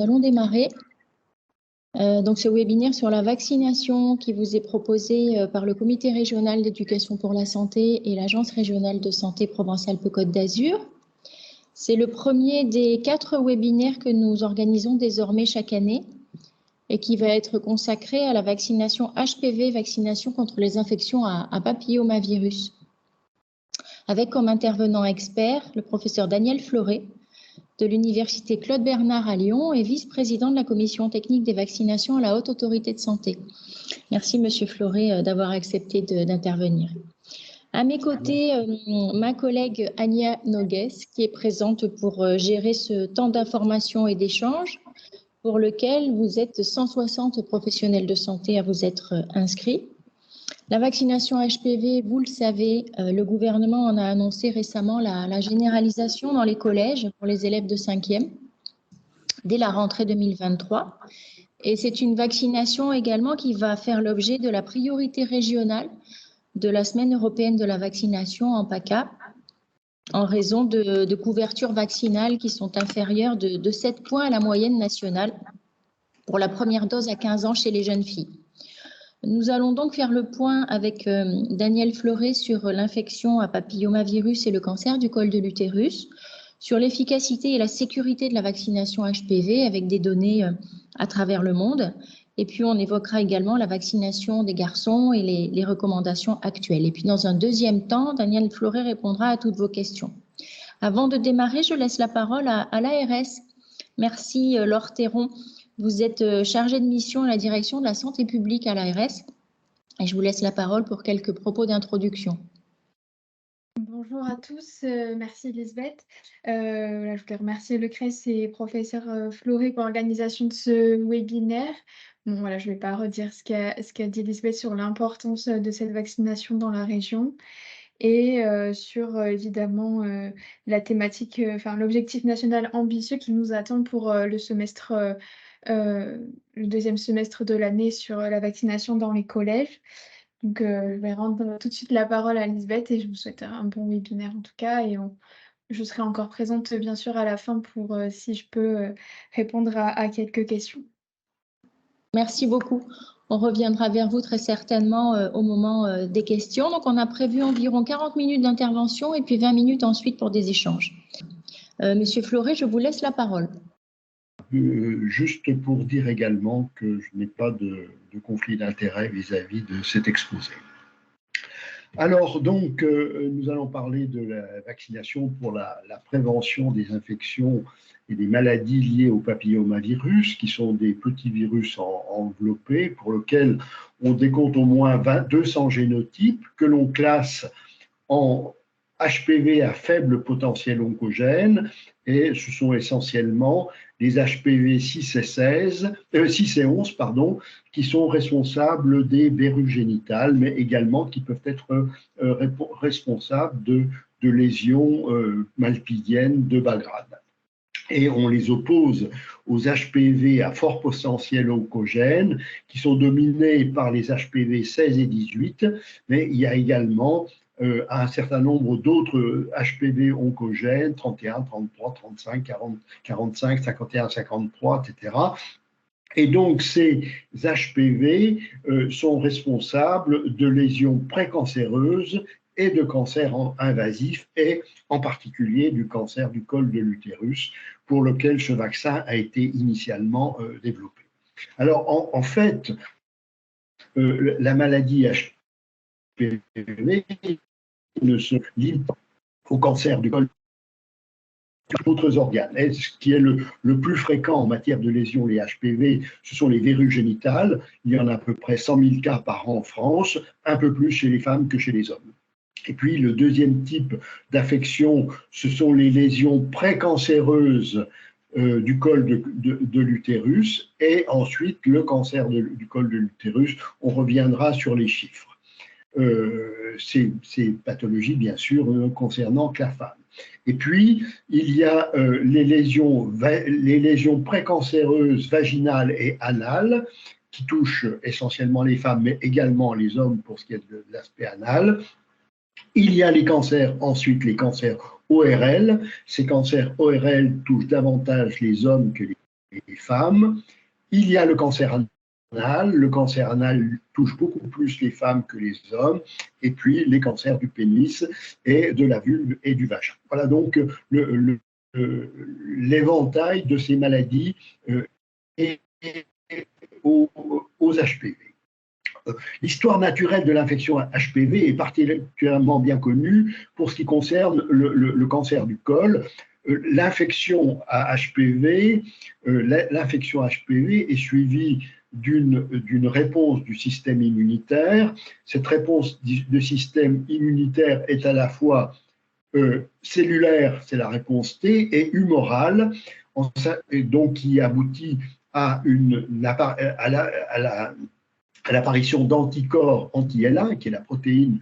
nous allons démarrer. Donc ce webinaire sur la vaccination qui vous est proposé par le Comité régional d'éducation pour la santé et l'Agence régionale de santé Provence-Alpes-Côte d'Azur. C'est le premier des 4 webinaires que nous organisons désormais chaque année et qui va être consacré à la vaccination HPV, vaccination contre les infections à papillomavirus, avec comme intervenant expert le professeur Daniel Fleuret de l'Université Claude Bernard à Lyon et vice-président de la commission technique des vaccinations à la Haute Autorité de Santé. Merci Monsieur Fleuret d'avoir accepté d'intervenir. À mes côtés, ma collègue Ania Nogues, qui est présente pour gérer ce temps d'information et d'échange, pour lequel vous êtes 160 professionnels de santé à vous être inscrits. La vaccination HPV, vous le savez, le gouvernement en a annoncé récemment la généralisation dans les collèges pour les élèves de 5e dès la rentrée 2023. Et c'est une vaccination également qui va faire l'objet de la priorité régionale de la Semaine européenne de la vaccination en PACA, en raison de couvertures vaccinales qui sont inférieures de 7 points à la moyenne nationale pour la première dose à 15 ans chez les jeunes filles. Nous allons donc faire le point avec Daniel Fleuret sur l'infection à papillomavirus et le cancer du col de l'utérus, sur l'efficacité et la sécurité de la vaccination HPV avec des données à travers le monde. Et puis, on évoquera également la vaccination des garçons et les recommandations actuelles. Et puis, dans un deuxième temps, Daniel Fleuret répondra à toutes vos questions. Avant de démarrer, je laisse la parole à l'ARS. Merci, Laure Théron. Vous êtes chargée de mission à la direction de la santé publique à l'ARS et je vous laisse la parole pour quelques propos d'introduction. Bonjour à tous, merci Elisabeth. Je voulais remercier le CRES et professeur Fleuret pour l'organisation de ce webinaire. Bon, voilà, je ne vais pas redire ce qu'a dit Elisabeth sur l'importance de cette vaccination dans la région et sur évidemment la thématique, l'objectif national ambitieux qui nous attend pour le deuxième semestre de l'année sur la vaccination dans les collèges. Donc, je vais rendre tout de suite la parole à Elisabeth et je vous souhaite un bon webinaire en tout cas. Et je serai encore présente bien sûr à la fin pour, si je peux, répondre à quelques questions. Merci beaucoup. On reviendra vers vous très certainement au moment des questions. Donc, on a prévu environ 40 minutes d'intervention et puis 20 minutes ensuite pour des échanges. Monsieur Fleuret, je vous laisse la parole. Juste pour dire également que je n'ai pas de conflit d'intérêt vis-à-vis de cet exposé. Alors donc, nous allons parler de la vaccination pour la prévention des infections et des maladies liées au papillomavirus, qui sont des petits virus enveloppés pour lesquels on décompte au moins 200 génotypes que l'on classe en HPV à faible potentiel oncogène, et ce sont essentiellement les HPV 6 et 11, qui sont responsables des verrues génitales, mais également qui peuvent être responsables de lésions malpighiennes de bas grade. Et on les oppose aux HPV à fort potentiel oncogène, qui sont dominés par les HPV 16 et 18, mais il y a également un certain nombre d'autres HPV oncogènes, 31, 33, 35, 40, 45, 51, 53, etc. Et donc, ces HPV sont responsables de lésions précancéreuses et de cancers invasifs, et en particulier du cancer du col de l'utérus, pour lequel ce vaccin a été initialement développé. Alors, en fait, la maladie HPV ne se limite pas au cancer du col d'autres organes. Et ce qui est le plus fréquent en matière de lésions, les HPV, ce sont les verrues génitales. Il y en a à peu près 100 000 cas par an en France, un peu plus chez les femmes que chez les hommes. Et puis le deuxième type d'affection, ce sont les lésions précancéreuses du col de l'utérus, et ensuite le cancer du col de l'utérus. On reviendra sur les chiffres. Ces pathologies, bien sûr, concernant que la femme. Et puis, il y a les lésions précancéreuses vaginales et anales, qui touchent essentiellement les femmes, mais également les hommes pour ce qui est de l'aspect anal. Il y a les cancers, ensuite les cancers ORL. Ces cancers ORL touchent davantage les hommes que les femmes. Il y a le cancer anal. Le cancer anal touche beaucoup plus les femmes que les hommes. Et puis les cancers du pénis et de la vulve et du vagin. Voilà donc l'éventail de ces maladies et aux HPV. L'histoire naturelle de l'infection HPV est particulièrement bien connue pour ce qui concerne le cancer du col. L'infection à HPV, est suivie d'une réponse du système immunitaire. Cette réponse de système immunitaire est à la fois cellulaire, c'est la réponse T, et humorale, donc qui aboutit à l'apparition d'anticorps anti-L1, qui est la protéine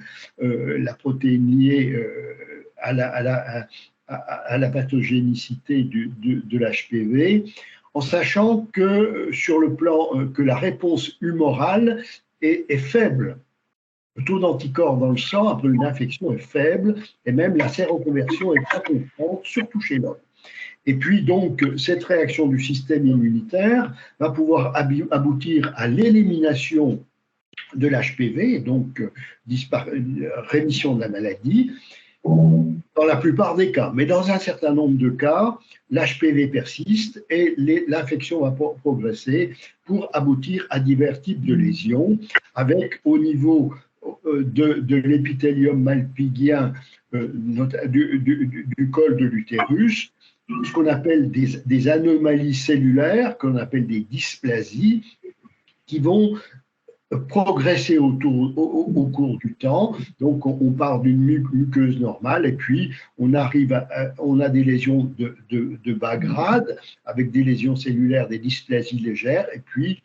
liée à la pathogénicité de l'HPV, en sachant que sur le plan que la réponse humorale est faible. Le taux d'anticorps dans le sang après une infection est faible et même la séroconversion est très constante, surtout chez l'homme. Et puis donc, cette réaction du système immunitaire va pouvoir aboutir à l'élimination de l'HPV, donc rémission de la maladie, dans la plupart des cas. Mais dans un certain nombre de cas, l'HPV persiste et l'infection va progresser pour aboutir à divers types de lésions, avec au niveau de l'épithélium malpigien du col de l'utérus, ce qu'on appelle des anomalies cellulaires, qu'on appelle des dysplasies, qui vont progresser au cours du temps. Donc, on part d'une muqueuse normale et puis on a des lésions de bas grade avec des lésions cellulaires, des dysplasies légères et puis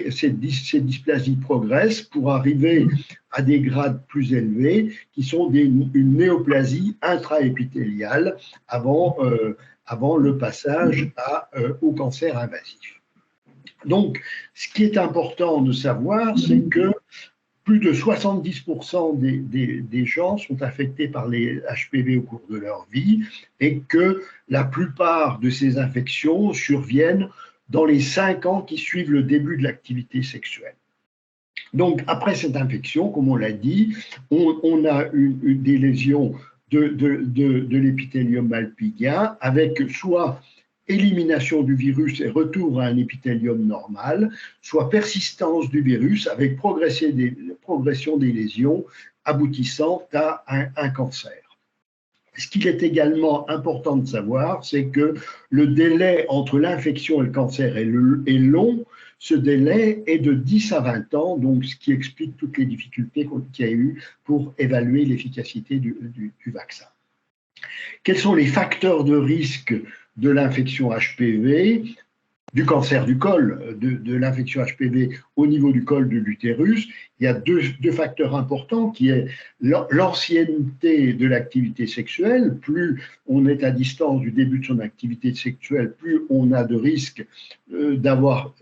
ces dysplasies progressent pour arriver à des grades plus élevés qui sont une néoplasie intraépithéliale avant le passage au cancer invasif. Donc, ce qui est important de savoir, c'est que plus de 70% des gens sont affectés par les HPV au cours de leur vie et que la plupart de ces infections surviennent dans les 5 ans qui suivent le début de l'activité sexuelle. Donc, après cette infection, comme on l'a dit, on a des lésions de l'épithélium malpigien avec soit élimination du virus et retour à un épithélium normal, soit persistance du virus avec progression des lésions aboutissant à un cancer. Ce qu'il est également important de savoir, c'est que le délai entre l'infection et le cancer est long. Ce délai est de 10 à 20 ans, donc ce qui explique toutes les difficultés qu'il y a eu pour évaluer l'efficacité du vaccin. Quels sont les facteurs de risque de l'infection HPV, du cancer du col, de l'infection HPV au niveau du col de l'utérus? Il y a deux facteurs importants qui est l'ancienneté de l'activité sexuelle. Plus on est à distance du début de son activité sexuelle, plus on a de risque d'avoir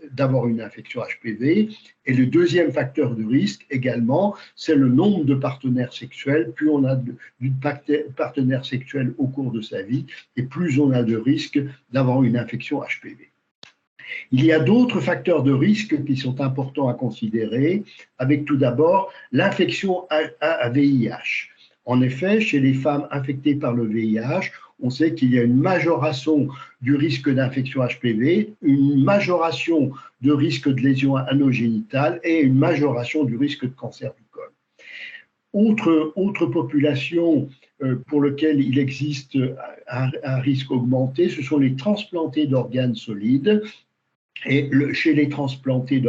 une infection HPV. Et le deuxième facteur de risque également, c'est le nombre de partenaires sexuels. Plus on a de partenaires sexuels au cours de sa vie, et plus on a de risque d'avoir une infection HPV. Il y a d'autres facteurs de risque qui sont importants à considérer, avec tout d'abord l'infection à VIH. En effet, chez les femmes infectées par le VIH, on sait qu'il y a une majoration du risque d'infection HPV, une majoration de risque de lésion anogénitale et une majoration du risque de cancer du col. Autre population pour laquelle il existe un risque augmenté, ce sont les transplantés d'organes solides. Et chez les transplantés,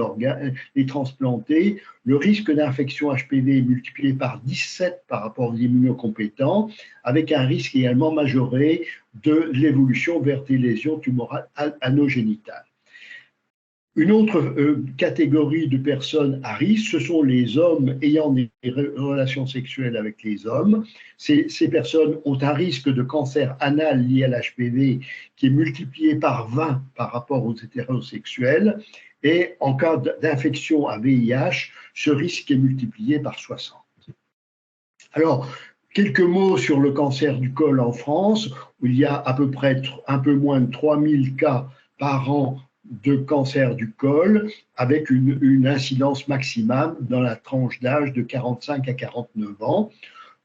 le risque d'infection HPV est multiplié par 17 par rapport aux immunocompétents, avec un risque également majoré de l'évolution vers des lésions tumorales anogénitales. Une autre catégorie de personnes à risque, ce sont les hommes ayant des relations sexuelles avec les hommes. Ces personnes ont un risque de cancer anal lié à l'HPV qui est multiplié par 20 par rapport aux hétérosexuels. Et en cas d'infection à VIH, ce risque est multiplié par 60. Alors, Quelques mots sur le cancer du col en France, où il y a à peu près un peu moins de 3000 cas par an de cancer du col, avec une incidence maximale dans la tranche d'âge de 45 à 49 ans.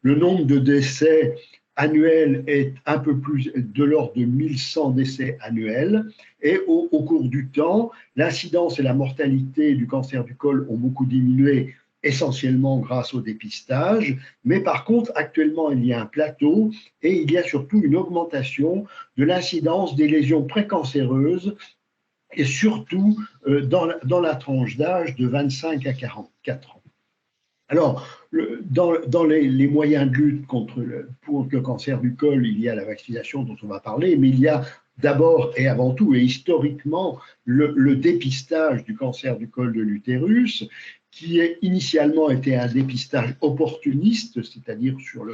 Le nombre de décès annuels est un peu plus de l'ordre de 1100 décès annuels. Et au cours du temps, l'incidence et la mortalité du cancer du col ont beaucoup diminué, essentiellement grâce au dépistage. Mais par contre, actuellement, il y a un plateau et il y a surtout une augmentation de l'incidence des lésions précancéreuses et surtout dans la tranche d'âge de 25 à 44 ans. Alors, dans les moyens de lutte pour le cancer du col, il y a la vaccination dont on va parler, mais il y a d'abord et avant tout, et historiquement, le dépistage du cancer du col de l'utérus, qui a initialement été un dépistage opportuniste, c'est-à-dire sur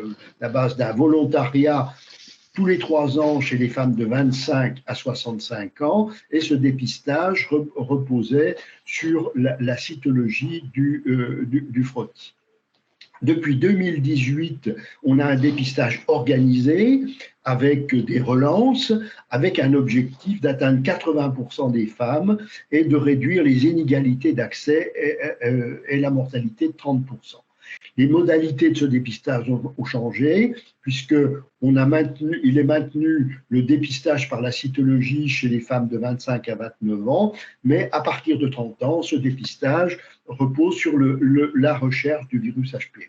la base d'un volontariat tous les 3 ans chez les femmes de 25 à 65 ans, et ce dépistage reposait sur la cytologie du frottis. Depuis 2018, on a un dépistage organisé avec des relances, avec un objectif d'atteindre 80% des femmes et de réduire les inégalités d'accès et la mortalité de 30%. Les modalités de ce dépistage ont changé, puisqu'il est maintenu le dépistage par la cytologie chez les femmes de 25 à 29 ans, mais à partir de 30 ans, ce dépistage repose sur la recherche du virus HPV.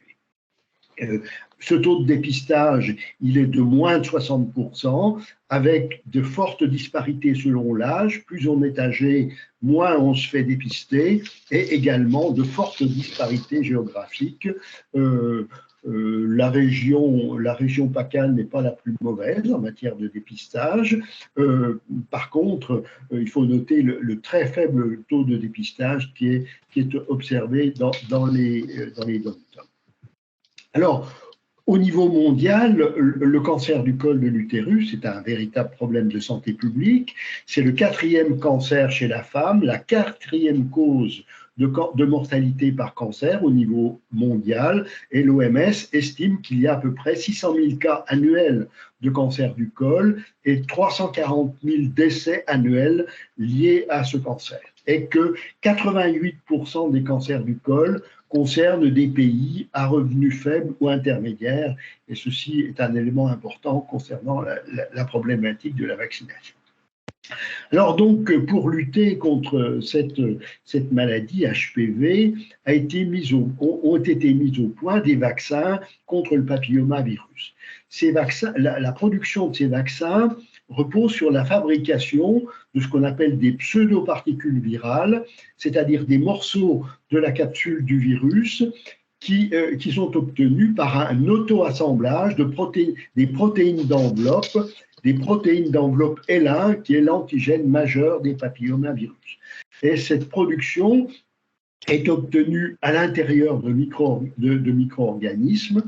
Ce taux de dépistage, il est de moins de 60%, avec de fortes disparités selon l'âge. Plus on est âgé, moins on se fait dépister, et également de fortes disparités géographiques. La région PACA n'est pas la plus mauvaise en matière de dépistage. Par contre, il faut noter le très faible taux de dépistage qui est observé dans les dom-toms. Alors, au niveau mondial, le cancer du col de l'utérus est un véritable problème de santé publique. C'est le 4e cancer chez la femme, la 4e cause de mortalité par cancer au niveau mondial. Et l'OMS estime qu'il y a à peu près 600 000 cas annuels de cancer du col et 340 000 décès annuels liés à ce cancer. Et que 88% des cancers du col concernent des pays à revenus faibles ou intermédiaires, et ceci est un élément important concernant la problématique de la vaccination. Alors donc, pour lutter contre cette maladie HPV, ont été mis au point des vaccins contre le papillomavirus. La production de ces vaccins repose sur la fabrication de ce qu'on appelle des pseudoparticules virales, c'est-à-dire des morceaux de la capsule du virus qui sont obtenus par un auto-assemblage des protéines d'enveloppe L1, qui est l'antigène majeur des papillomavirus. Et cette production est obtenue à l'intérieur de micro-organismes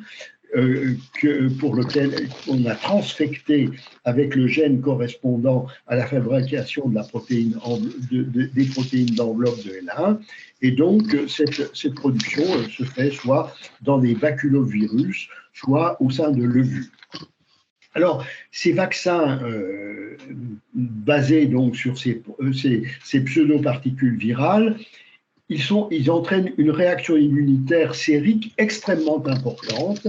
pour lequel on a transfecté avec le gène correspondant à la fabrication de des protéines d'enveloppe de L1. Et donc, cette production se fait soit dans des baculovirus, soit au sein de l'ovule. Alors, ces vaccins basés donc sur ces pseudoparticules virales, ils entraînent une réaction immunitaire sérique extrêmement importante,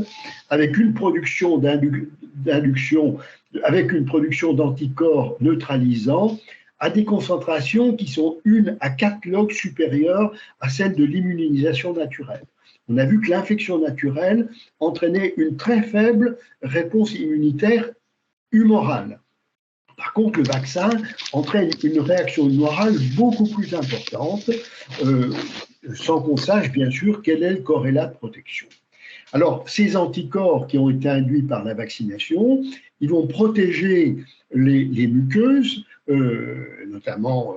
avec une production d'anticorps neutralisants à des concentrations qui sont 1 à 4 logs supérieures à celles de l'immunisation naturelle. On a vu que l'infection naturelle entraînait une très faible réponse immunitaire humorale. Par contre, le vaccin entraîne une réaction humorale beaucoup plus importante, sans qu'on sache bien sûr quel est le corrélat de protection. Alors, ces anticorps qui ont été induits par la vaccination, ils vont protéger les muqueuses, notamment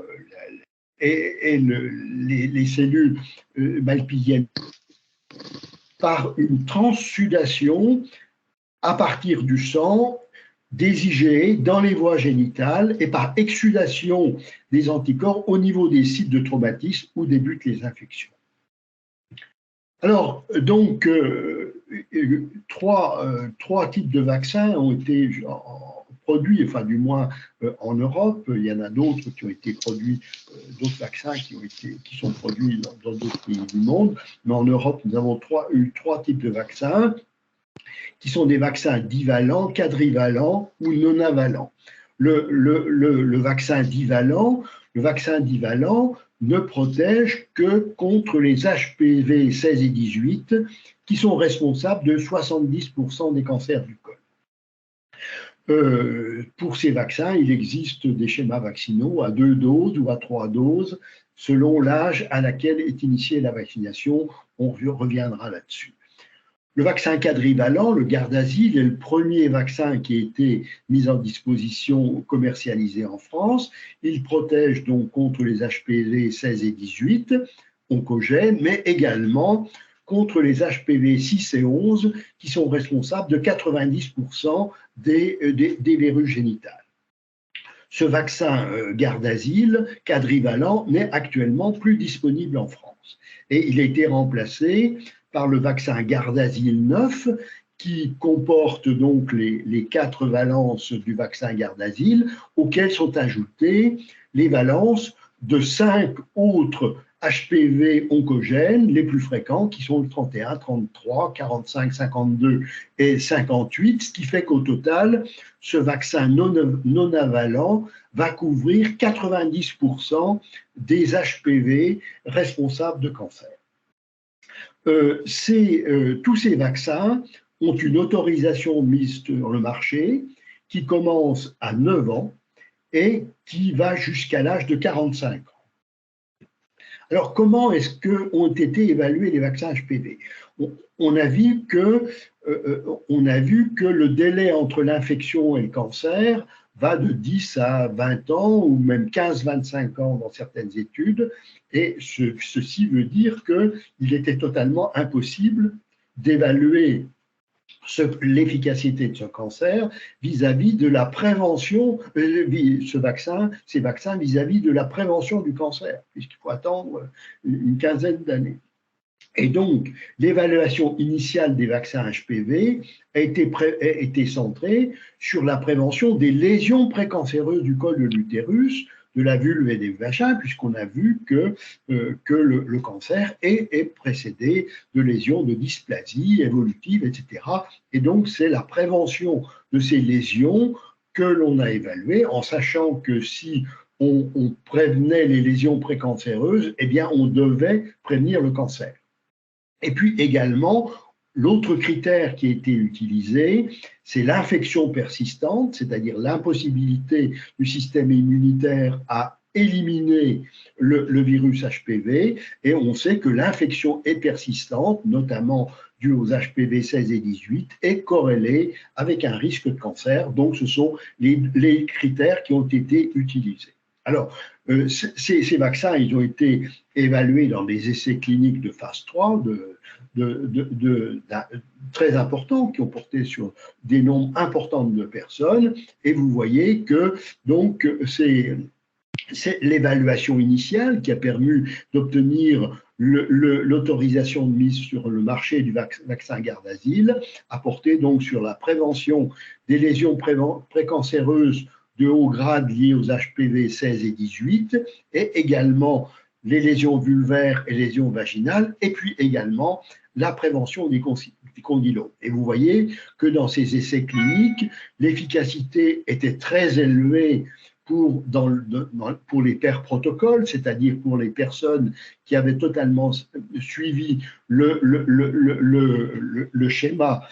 les cellules malpighiennes, par une transsudation à partir du sang des IgE dans les voies génitales et par exsudation des anticorps au niveau des sites de traumatisme où débutent les infections. Alors, donc, trois types de vaccins ont été produits, enfin du moins en Europe. Il y en a d'autres qui ont été produits, d'autres vaccins qui sont produits dans d'autres pays du monde. Mais en Europe, nous avons eu trois types de vaccins qui sont des vaccins divalents, quadrivalents ou non-avalents. Le vaccin divalent ne protège que contre les HPV 16 et 18 qui sont responsables de 70% des cancers du col. Pour ces vaccins, il existe des schémas vaccinaux à 2 doses ou à 3 doses selon l'âge à laquelle est initiée la vaccination. On reviendra là-dessus. Le vaccin quadrivalent, le Gardasil, est le premier vaccin qui a été mis en disposition commercialisé en France. Il protège donc contre les HPV 16 et 18, oncogènes, mais également contre les HPV 6 et 11, qui sont responsables de 90% des virus génitales. Ce vaccin Gardasil, quadrivalent, n'est actuellement plus disponible en France. Et il a été remplacé par le vaccin Gardasil 9, qui comporte donc les 4 valences du vaccin Gardasil, auxquelles sont ajoutées les valences de 5 autres HPV oncogènes les plus fréquents, qui sont le 31, 33, 45, 52 et 58, ce qui fait qu'au total, ce vaccin non avalent va couvrir 90% des HPV responsables de cancer. Tous ces vaccins ont une autorisation mise sur le marché qui commence à 9 ans et qui va jusqu'à l'âge de 45 ans. Alors, comment est-ce qu'ont été évalués les vaccins HPV? On a vu que le délai entre l'infection et le cancer va de 10 à 20 ans ou même 15-25 ans dans certaines études, et ceci veut dire qu'il était totalement impossible d'évaluer l'efficacité de ce cancer vis-à-vis de la prévention, ces vaccins vis-à-vis de la prévention du cancer, puisqu'il faut attendre une quinzaine d'années. Et donc, l'évaluation initiale des vaccins HPV a été centrée sur la prévention des lésions précancéreuses du col de l'utérus, de la vulve et des vagins, puisqu'on a vu que le cancer est précédé de lésions de dysplasie évolutive, etc. Et donc, c'est la prévention de ces lésions que l'on a évaluée, en sachant que si on prévenait les lésions précancéreuses, eh bien, on devait prévenir le cancer. Et puis également, l'autre critère qui a été utilisé, c'est l'infection persistante, c'est-à-dire l'impossibilité du système immunitaire à éliminer le virus HPV. Et on sait que l'infection est persistante, notamment due aux HPV 16 et 18, est corrélée avec un risque de cancer. Donc, ce sont les critères qui ont été utilisés. Alors, ces vaccins, ils ont été évalués dans des essais cliniques de phase 3 très importants qui ont porté sur des nombres importants de personnes. Et vous voyez que donc c'est l'évaluation initiale qui a permis d'obtenir l'autorisation de mise sur le marché du vaccin Gardasil, a porté donc sur la prévention des lésions précancéreuses de haut grade liées aux HPV 16 et 18, et également les lésions vulvaires et lésions vaginales, et puis également la prévention des condylomes. Et vous voyez que dans ces essais cliniques, l'efficacité était très élevée pour les pairs protocoles, c'est-à-dire pour les personnes qui avaient totalement suivi le schéma,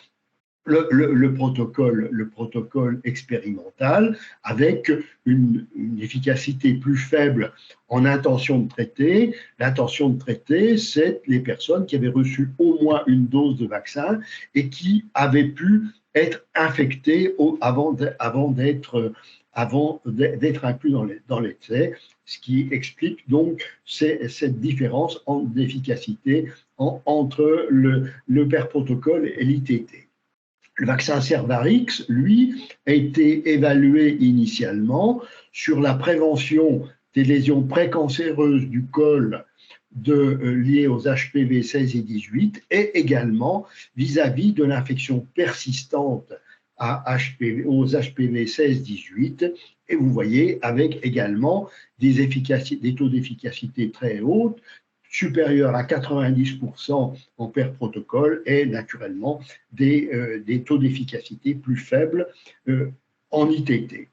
le protocole expérimental, avec une efficacité plus faible en intention de traiter. L'intention de traiter, c'est les personnes qui avaient reçu au moins une dose de vaccin et qui avaient pu être infectées avant d'être inclus dans l'essai, ce qui explique donc cette différence d'efficacité entre le PER protocole et l'ITT. Le vaccin Cervarix, lui, a été évalué initialement sur la prévention des lésions précancéreuses du col liées aux HPV 16 et 18 et également vis-à-vis de l'infection persistante aux HPV 16-18. Et vous voyez avec également des taux d'efficacité très hauts, supérieurs à 90% en pair protocole et naturellement des taux d'efficacité plus faibles en ITT.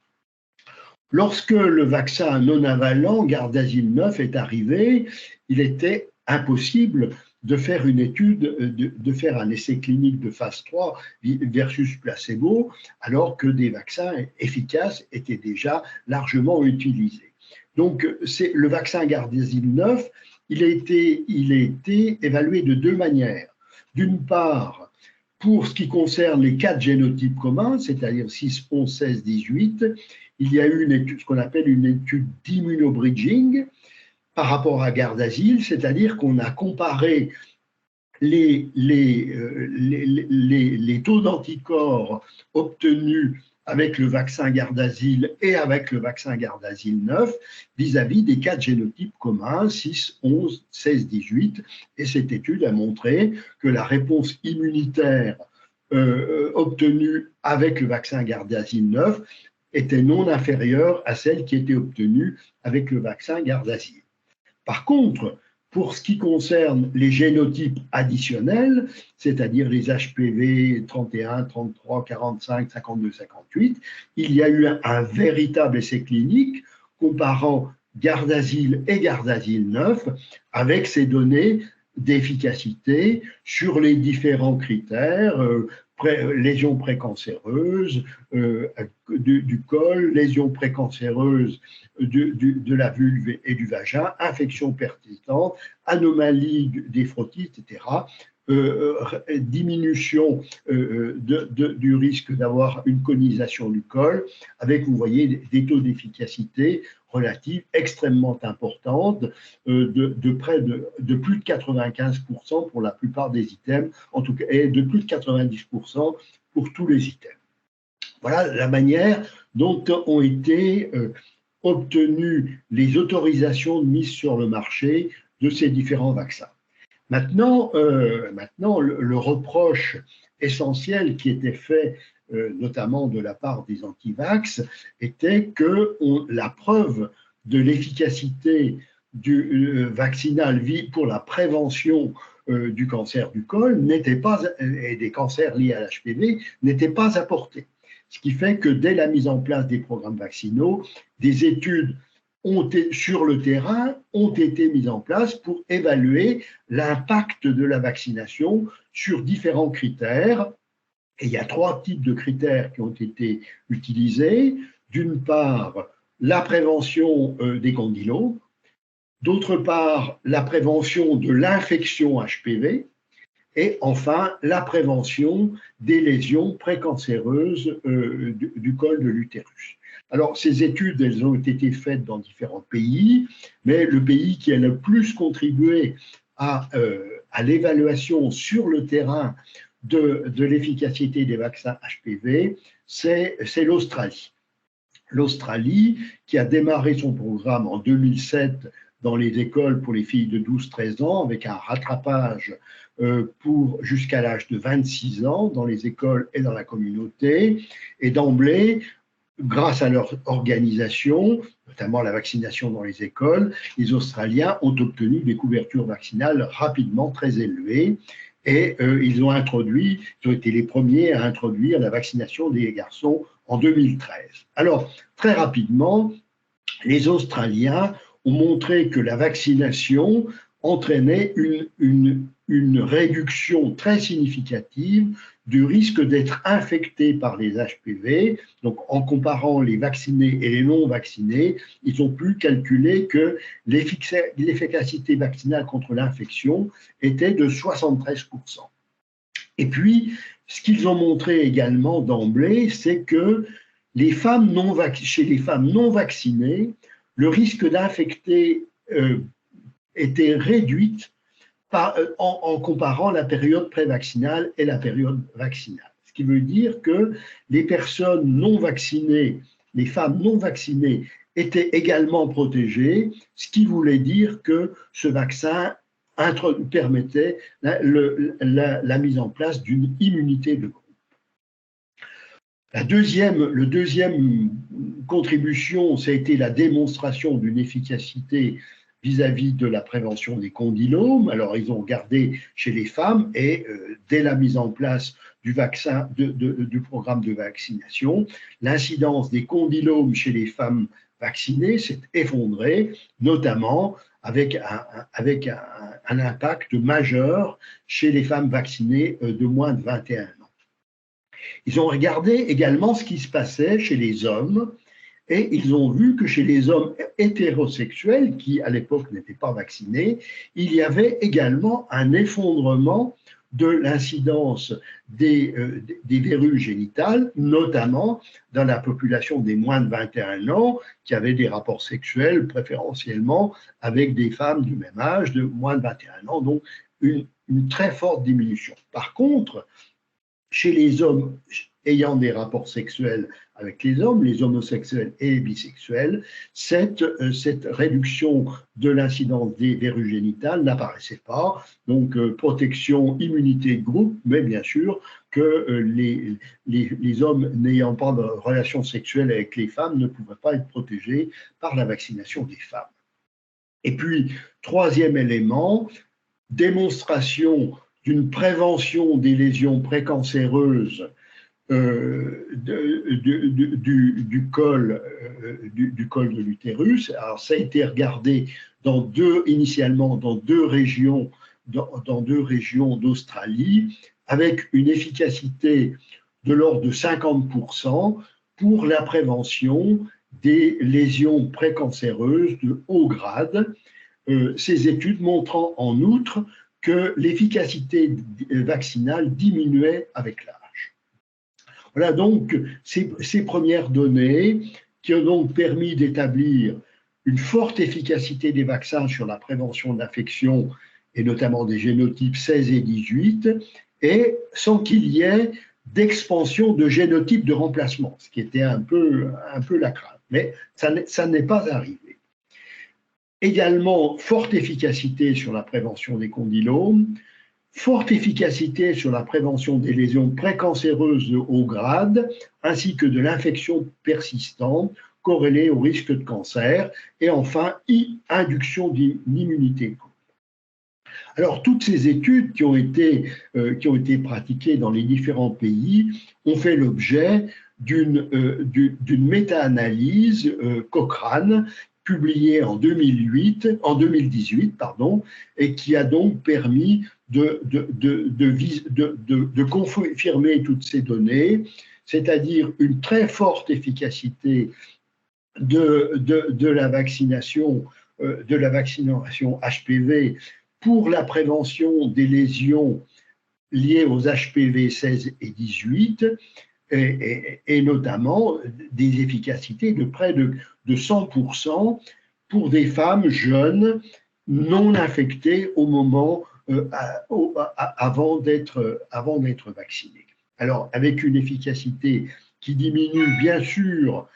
Lorsque le vaccin non avalent Gardasil 9 est arrivé, il était impossible de faire une étude, de faire un essai clinique de phase 3 versus placebo, alors que des vaccins efficaces étaient déjà largement utilisés. Donc, le vaccin Gardasil 9, il a été évalué de deux manières. D'une part, pour ce qui concerne les 4 génotypes communs, c'est-à-dire 6, 11, 16, 18, il y a eu une étude, ce qu'on appelle une étude d'immunobridging par rapport à Gardasil, c'est-à-dire qu'on a comparé les taux d'anticorps obtenus avec le vaccin Gardasil et avec le vaccin Gardasil 9 vis-à-vis des 4 génotypes communs, 6, 11, 16, 18. Et cette étude a montré que la réponse immunitaire obtenue avec le vaccin Gardasil 9 était non inférieure à celle qui était obtenue avec le vaccin Gardasil. Par contre, pour ce qui concerne les génotypes additionnels, c'est-à-dire les HPV 31, 33, 45, 52, 58, il y a eu un véritable essai clinique comparant Gardasil et Gardasil 9 avec ces données d'efficacité sur les différents critères, lésions précancéreuses du col, lésions précancéreuses de la vulve et du vagin, infection persistante, anomalie des frottis, etc., diminution du risque d'avoir une conisation du col, avec, vous voyez, des taux d'efficacité relatifs extrêmement importantes, de plus de 95% pour la plupart des items, en tout cas, et de plus de 90% pour tous les items. Voilà la manière dont ont été obtenues les autorisations de mise sur le marché de ces différents vaccins. Maintenant, le reproche essentiel qui était fait, notamment de la part des antivax, était que la preuve de l'efficacité du vaccinal pour la prévention du cancer du col et des cancers liés à l'HPV n'était pas apportée. Ce qui fait que dès la mise en place des programmes vaccinaux, des études sur le terrain ont été mises en place pour évaluer l'impact de la vaccination sur différents critères. Et il y a 3 types de critères qui ont été utilisés. D'une part, la prévention des condylomes. D'autre part, la prévention de l'infection HPV. Et enfin, la prévention des lésions précancéreuses du col de l'utérus. Alors, ces études, elles ont été faites dans différents pays, mais le pays qui a le plus contribué à l'évaluation sur le terrain de l'efficacité des vaccins HPV, c'est l'Australie. L'Australie, qui a démarré son programme en 2007 dans les écoles pour les filles de 12-13 ans, avec un rattrapage jusqu'à l'âge de 26 ans dans les écoles et dans la communauté. Et d'emblée, grâce à leur organisation, notamment la vaccination dans les écoles, les Australiens ont obtenu des couvertures vaccinales rapidement très élevées. Et ils ont été les premiers à introduire la vaccination des garçons en 2013. Alors, très rapidement, les Australiens ont montré que la vaccination entraînait une réduction très significative du risque d'être infecté par les HPV. Donc, en comparant les vaccinés et les non vaccinés, ils ont pu calculer que l'efficacité vaccinale contre l'infection était de 73%. Et puis, ce qu'ils ont montré également d'emblée, c'est que chez les femmes non vaccinées, le risque d'infecter était réduite en comparant la période prévaccinale et la période vaccinale. Ce qui veut dire que les personnes non vaccinées, les femmes non vaccinées, était également protégé, ce qui voulait dire que ce vaccin permettait la mise en place d'une immunité de groupe. Le deuxième contribution, ça a été la démonstration d'une efficacité vis-à-vis de la prévention des condylomes. Alors, ils ont regardé chez les femmes et dès la mise en place du vaccin, du programme de vaccination, l'incidence des condylomes chez les femmes vaccinées s'est effondrée, notamment avec un impact majeur chez les femmes vaccinées de moins de 21 ans. Ils ont regardé également ce qui se passait chez les hommes et ils ont vu que chez les hommes hétérosexuels, qui à l'époque n'étaient pas vaccinés, il y avait également un effondrement de l'incidence des verrues génitales, notamment dans la population des moins de 21 ans, qui avaient des rapports sexuels préférentiellement avec des femmes du même âge, de moins de 21 ans, donc une très forte diminution. Par contre, chez les hommes ayant des rapports sexuels avec les hommes, les homosexuels et les bisexuels, cette réduction de l'incidence des verrues génitales n'apparaissait pas. Donc, protection, immunité de groupe, mais bien sûr que les hommes n'ayant pas de relations sexuelles avec les femmes ne pouvaient pas être protégés par la vaccination des femmes. Et puis, troisième élément, démonstration d'une prévention des lésions précancéreuses du col de l'utérus. Alors, ça a été regardé initialement dans deux régions d'Australie, avec une efficacité de l'ordre de 50% pour la prévention des lésions précancéreuses de haut grade. Ces études montrant en outre que l'efficacité vaccinale diminuait avec l'âge. Voilà donc ces premières données qui ont donc permis d'établir une forte efficacité des vaccins sur la prévention d'infections et notamment des génotypes 16 et 18, et sans qu'il y ait d'expansion de génotypes de remplacement, ce qui était un peu la crainte. Mais ça n'est pas arrivé. Également, forte efficacité sur la prévention des condylomes, forte efficacité sur la prévention des lésions précancéreuses de haut grade, ainsi que de l'infection persistante corrélée au risque de cancer, et enfin, induction d'une immunité de groupe. Alors, toutes ces études qui ont été pratiquées dans les différents pays ont fait l'objet d'une méta-analyse Cochrane, publié en 2018, et qui a donc permis de confirmer toutes ces données, c'est-à-dire une très forte efficacité de la vaccination HPV pour la prévention des lésions liées aux HPV 16 et 18, et notamment des efficacités de près de 100% pour des femmes jeunes non infectées au moment avant d'être vaccinées. Alors, avec une efficacité qui diminue bien sûr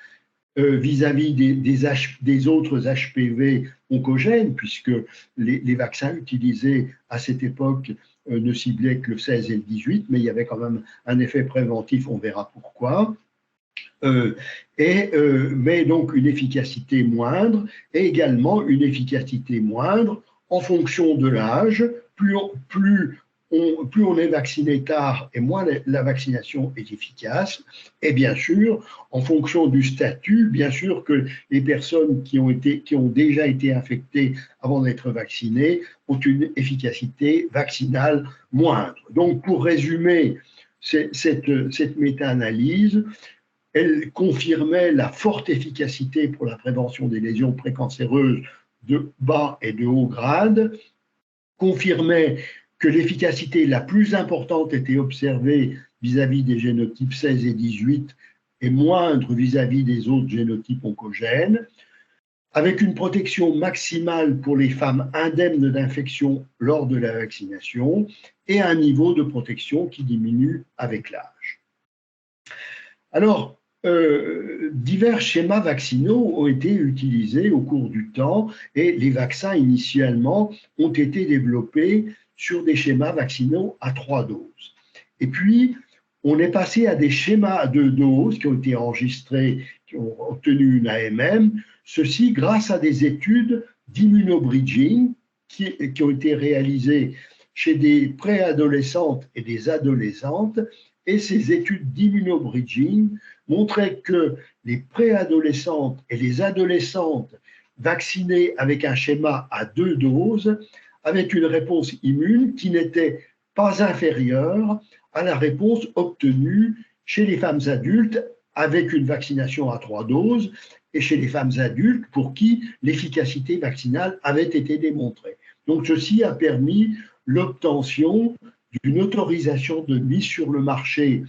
vis-à-vis des autres HPV oncogènes, puisque les vaccins utilisés à cette époque ne ciblaient que le 16 et le 18, mais il y avait quand même un effet préventif, on verra pourquoi. Mais donc une efficacité moindre, et également une efficacité moindre en fonction de l'âge. Plus on est vacciné tard et moins la vaccination est efficace. Et bien sûr, en fonction du statut, bien sûr que les personnes qui ont déjà été infectées avant d'être vaccinées ont une efficacité vaccinale moindre. Donc, pour résumer cette méta-analyse, elle confirmait la forte efficacité pour la prévention des lésions précancéreuses de bas et de haut grade, confirmait que l'efficacité la plus importante était observée vis-à-vis des génotypes 16 et 18 et moindre vis-à-vis des autres génotypes oncogènes, avec une protection maximale pour les femmes indemnes d'infection lors de la vaccination et un niveau de protection qui diminue avec l'âge. Alors, divers schémas vaccinaux ont été utilisés au cours du temps et les vaccins initialement ont été développés sur des schémas vaccinaux à 3 doses. Et puis, on est passé à des schémas à 2 doses qui ont été enregistrés, qui ont obtenu une AMM, ceci grâce à des études d'immunobridging qui ont été réalisées chez des préadolescentes et des adolescentes. Et ces études d'immunobridging montraient que les préadolescentes et les adolescentes vaccinées avec un schéma à 2 doses avaient une réponse immune qui n'était pas inférieure à la réponse obtenue chez les femmes adultes avec une vaccination à 3 doses et chez les femmes adultes pour qui l'efficacité vaccinale avait été démontrée. Donc ceci a permis l'obtention d'une autorisation de mise sur le marché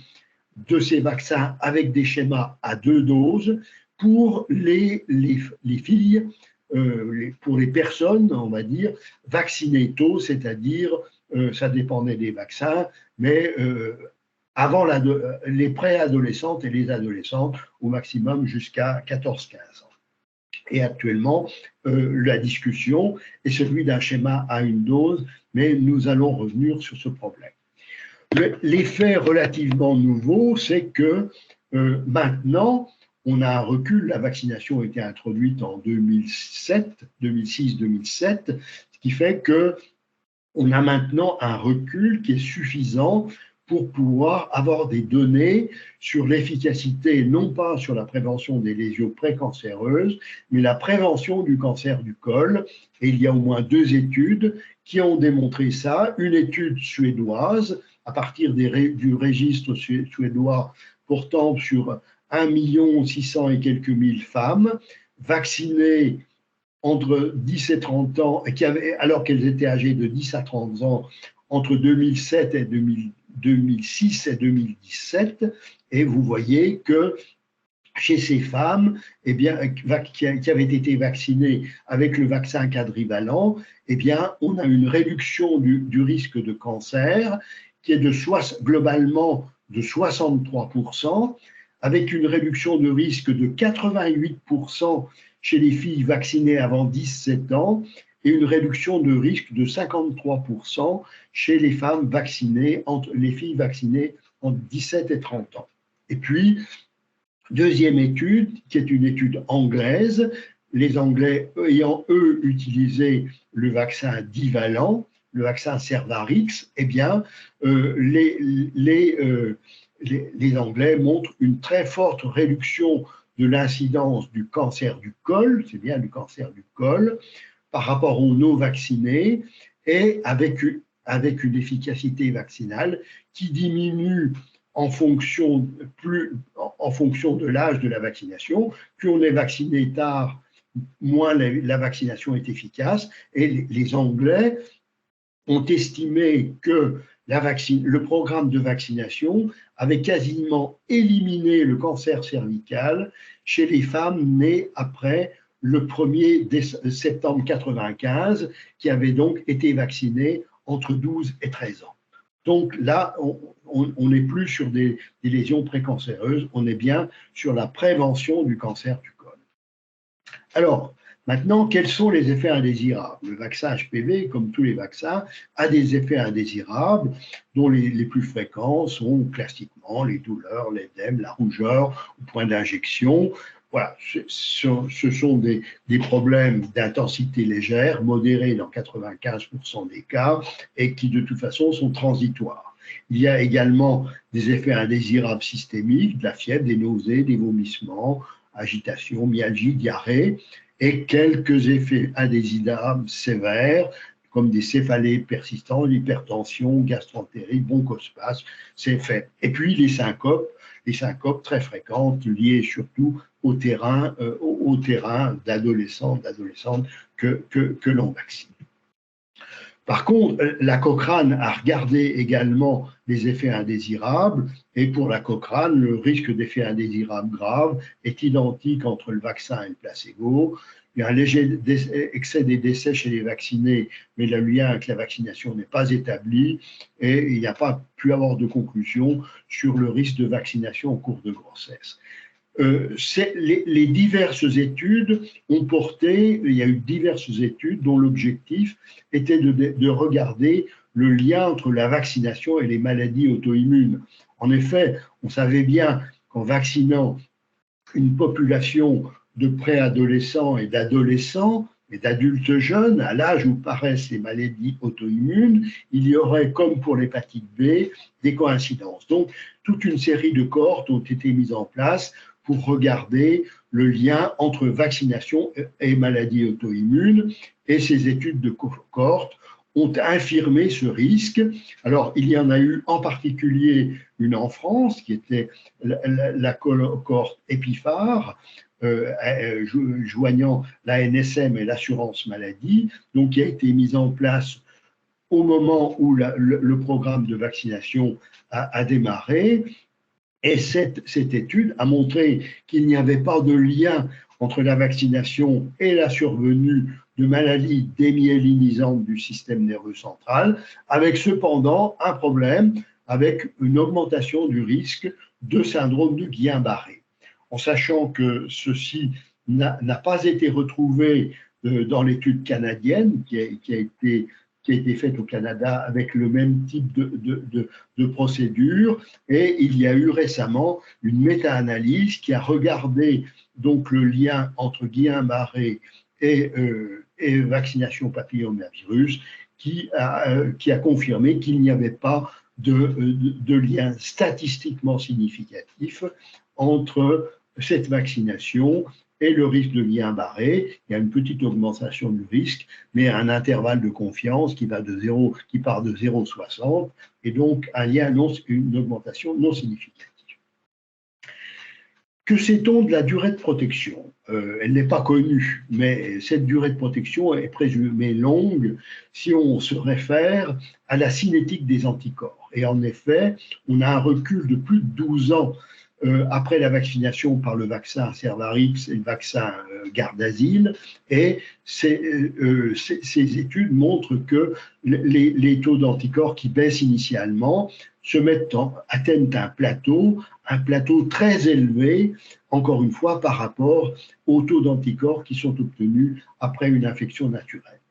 de ces vaccins avec des schémas à 2 doses pour les filles, pour les personnes, on va dire, vaccinées tôt, c'est-à-dire, ça dépendait des vaccins, mais avant les préadolescentes et les adolescentes, au maximum jusqu'à 14-15 ans. Et actuellement, la discussion est celui d'un schéma à 1 dose, mais nous allons revenir sur ce problème. L'effet relativement nouveau, c'est que maintenant, on a un recul. La vaccination a été introduite en 2006-2007, ce qui fait qu'on a maintenant un recul qui est suffisant pour pouvoir avoir des données sur l'efficacité, non pas sur la prévention des lésions précancéreuses, mais la prévention du cancer du col. Et il y a au moins 2 études qui ont démontré ça. Une étude suédoise, à partir du registre suédois portant sur 1 600 000 et quelques mille femmes vaccinées entre 10 et 30 ans, alors qu'elles étaient âgées de 10 à 30 ans entre 2006 et 2017, et vous voyez que chez ces femmes qui avaient été vaccinées avec le vaccin quadrivalent, on a une réduction du risque de cancer qui est globalement de 63%, avec une réduction de risque de 88% chez les filles vaccinées avant 17 ans et une réduction de risque de 53% chez les femmes vaccinées, les filles vaccinées entre 17 et 30 ans. Et puis, deuxième étude, qui est une étude anglaise, les Anglais ayant, eux, utilisé le vaccin divalent, le vaccin Cervarix, les Anglais montrent une très forte réduction de l'incidence du cancer du col, c'est bien du cancer du col, par rapport aux non-vaccinés, et avec une efficacité vaccinale qui diminue en fonction de l'âge de la vaccination. Plus on est vacciné tard, moins la vaccination est efficace. Et les Anglais ont estimé que le programme de vaccination avait quasiment éliminé le cancer cervical chez les femmes nées après le 1er septembre 1995, qui avaient donc été vaccinées entre 12 et 13 ans. Donc là, on n'est plus sur des lésions précancéreuses, on est bien sur la prévention du cancer du col. Alors, maintenant, quels sont les effets indésirables? Le vaccin HPV, comme tous les vaccins, a des effets indésirables dont les plus fréquents sont classiquement les douleurs, l'édème, la rougeur au point d'injection. Voilà, ce sont des problèmes d'intensité légère, modérés dans 95% des cas, et qui de toute façon sont transitoires. Il y a également des effets indésirables systémiques, de la fièvre, des nausées, des vomissements, agitation, myalgie, diarrhée, et quelques effets indésirables sévères, comme des céphalées persistantes, l'hypertension, gastroentérite, bronchospasme, c'est fait. Et puis les syncopes très fréquentes, liées surtout au terrain d'adolescentes que l'on vaccine. Par contre, la Cochrane a regardé également les effets indésirables, et pour la Cochrane, le risque d'effets indésirables graves est identique entre le vaccin et le placebo. Il y a un léger excès des décès chez les vaccinés, mais le lien avec la vaccination n'est pas établi, et il n'y a pas pu avoir de conclusion sur le risque de vaccination en cours de grossesse. les diverses études ont porté, il y a eu diverses études dont l'objectif était de regarder le lien entre la vaccination et les maladies auto-immunes. En effet, on savait bien qu'en vaccinant une population de préadolescents et d'adolescents et d'adultes jeunes, à l'âge où paraissent les maladies auto-immunes, il y aurait, comme pour l'hépatite B, des coïncidences. Donc, toute une série de cohortes ont été mises en place pour regarder le lien entre vaccination et maladies auto-immunes, et ces études de cohortes ont infirmé ce risque. Alors, il y en a eu en particulier une en France, qui était la cohorte EPIPHAR, joignant la NSM et l'assurance maladie, donc qui a été mise en place au moment où le programme de vaccination a démarré. Et cette étude a montré qu'il n'y avait pas de lien entre la vaccination et la survenue de maladies démyélinisantes du système nerveux central, avec cependant un problème avec une augmentation du risque de syndrome de Guillain-Barré. En sachant que ceci n'a pas été retrouvé dans l'étude canadienne qui a été faite au Canada avec le même type de procédure, et il y a eu récemment une méta-analyse qui a regardé donc le lien entre Guillain-Barré et vaccination papillomavirus, qui a confirmé qu'il n'y avait pas de lien statistiquement significatif entre cette vaccination et le risque de Guillain-Barré. Il y a une petite augmentation du risque, mais un intervalle de confiance qui part de 0,60, et donc une augmentation non significative. Que sait-on de la durée de protection? Elle n'est pas connue, mais cette durée de protection est présumée longue si on se réfère à la cinétique des anticorps. Et en effet, on a un recul de plus de 12 ans après la vaccination par le vaccin Cervarix et le vaccin Gardasil, et ces études montrent que les taux d'anticorps qui baissent initialement atteignent un plateau très élevé, encore une fois, par rapport aux taux d'anticorps qui sont obtenus après une infection naturelle.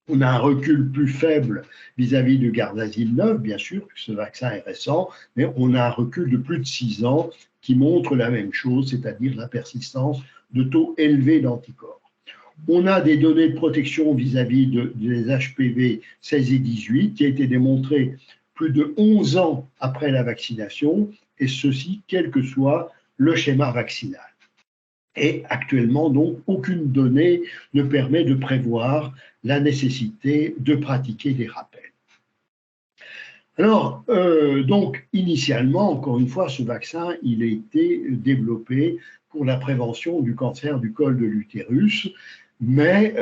On a un recul plus faible vis-à-vis de Gardasil 9, bien sûr, puisque ce vaccin est récent, mais on a un recul de plus de 6 ans qui montre la même chose, c'est-à-dire la persistance de taux élevés d'anticorps. On a des données de protection vis-à-vis des HPV 16 et 18 qui a été démontré plus de 11 ans après la vaccination, et ceci quel que soit le schéma vaccinal. Et actuellement, donc, aucune donnée ne permet de prévoir la nécessité de pratiquer des rappels. Alors, donc, initialement, encore une fois, ce vaccin, il a été développé pour la prévention du cancer du col de l'utérus, mais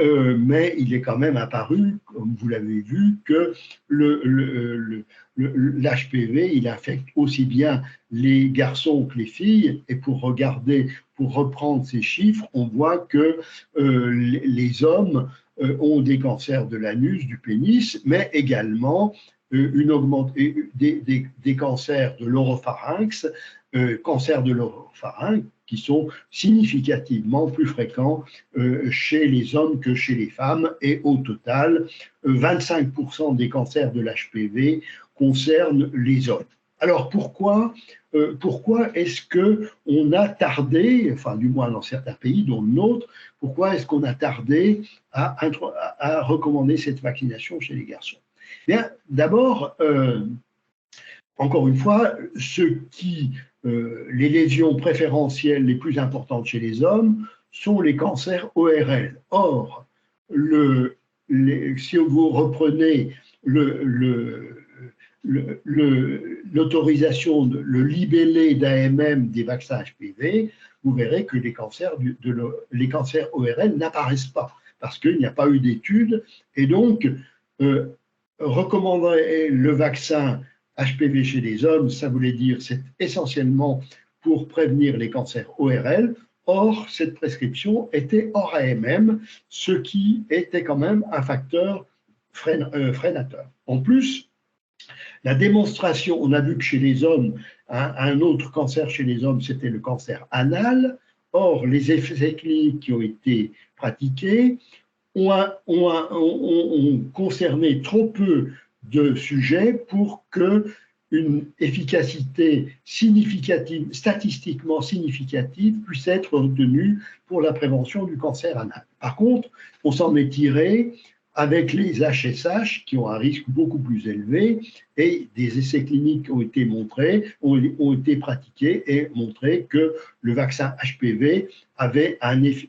il est quand même apparu, comme vous l'avez vu, que l'HPV, il affecte aussi bien les garçons que les filles, et pour reprendre ces chiffres, on voit que les hommes ont des cancers de l'anus, du pénis, mais également des cancers de l'oropharynx, qui sont significativement plus fréquents chez les hommes que chez les femmes, et au total, 25% des cancers de l'HPV concernent les hommes. Alors pourquoi est-ce qu'on a tardé, enfin du moins dans certains pays, dont le nôtre, pourquoi est-ce qu'on a tardé à recommander cette vaccination chez les garçons? Bien, d'abord, encore une fois, les lésions préférentielles les plus importantes chez les hommes sont les cancers ORL. Or, si vous reprenez l'autorisation, le libellé d'AMM des vaccins HPV, vous verrez que les cancers ORL n'apparaissent pas parce qu'il n'y a pas eu d'études, et donc recommander le vaccin HPV chez les hommes, ça voulait dire c'est essentiellement pour prévenir les cancers ORL. Or, cette prescription était hors AMM, ce qui était quand même un facteur freinateur. En plus, La démonstration, on a vu que chez les hommes, un autre cancer chez les hommes, c'était le cancer anal. Or, les essais cliniques qui ont été pratiqués ont concerné trop peu de sujets pour qu'une efficacité significative, statistiquement significative, puisse être obtenue pour la prévention du cancer anal. Par contre, on s'en est tiré avec les HSH qui ont un risque beaucoup plus élevé et des essais cliniques ont été ont été pratiqués et montré que le vaccin HPV avait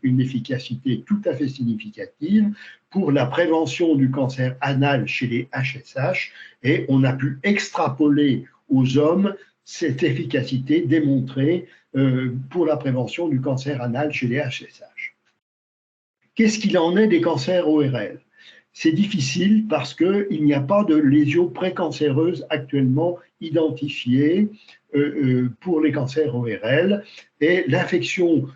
une efficacité tout à fait significative pour la prévention du cancer anal chez les HSH et on a pu extrapoler aux hommes cette efficacité démontrée pour la prévention du cancer anal chez les HSH. Qu'est-ce qu'il en est des cancers ORL? C'est difficile parce qu'il n'y a pas de lésions précancéreuses actuellement identifiées pour les cancers ORL. Et l'infection,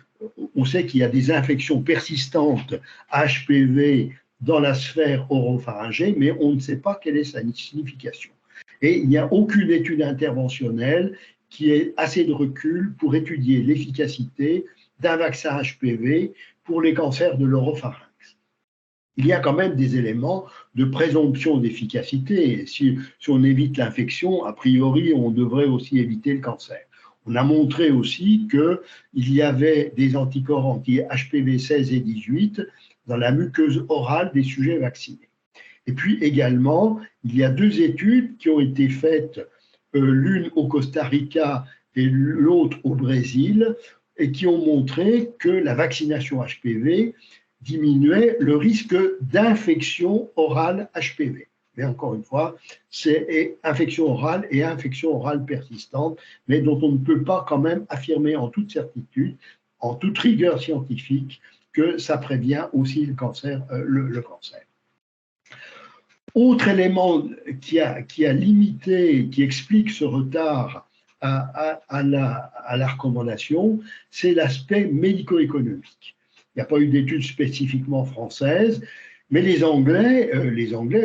on sait qu'il y a des infections persistantes HPV dans la sphère oropharyngée, mais on ne sait pas quelle est sa signification. Et il n'y a aucune étude interventionnelle qui ait assez de recul pour étudier l'efficacité d'un vaccin HPV pour les cancers de l'oropharynx. Il y a quand même des éléments de présomption d'efficacité. Si on évite l'infection, a priori, on devrait aussi éviter le cancer. On a montré aussi qu'il y avait des anticorps anti-HPV 16 et 18 dans la muqueuse orale des sujets vaccinés. Et puis également, il y a deux études qui ont été faites, l'une au Costa Rica et l'autre au Brésil, et qui ont montré que la vaccination HPV diminuait le risque d'infection orale HPV. Mais encore une fois, c'est infection orale et infection orale persistante, mais dont on ne peut pas quand même affirmer en toute certitude, en toute rigueur scientifique, que ça prévient aussi le cancer. Cancer. Autre élément qui a limité, qui explique ce retard à la recommandation, c'est l'aspect médico-économique. Il n'y a pas eu d'études spécifiquement françaises, mais les Anglais,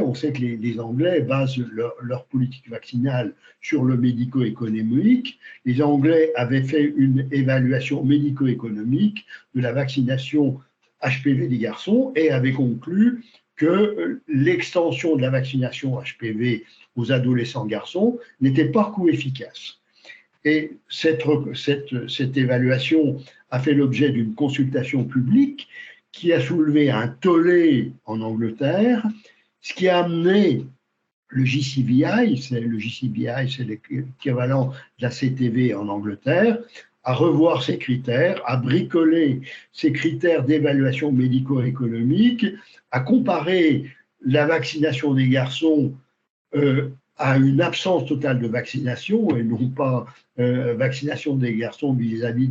on sait que les Anglais basent leur politique vaccinale sur le médico-économique. Les Anglais avaient fait une évaluation médico-économique de la vaccination HPV des garçons et avaient conclu que l'extension de la vaccination HPV aux adolescents garçons n'était pas coût-efficace. Et cette évaluation a fait l'objet d'une consultation publique qui a soulevé un tollé en Angleterre, ce qui a amené le JCVI, c'est l'équivalent de la CTV en Angleterre, à revoir ses critères, à bricoler ses critères d'évaluation médico-économique, à comparer la vaccination des garçons à une absence totale de vaccination et non pas vaccination des garçons vis-à-vis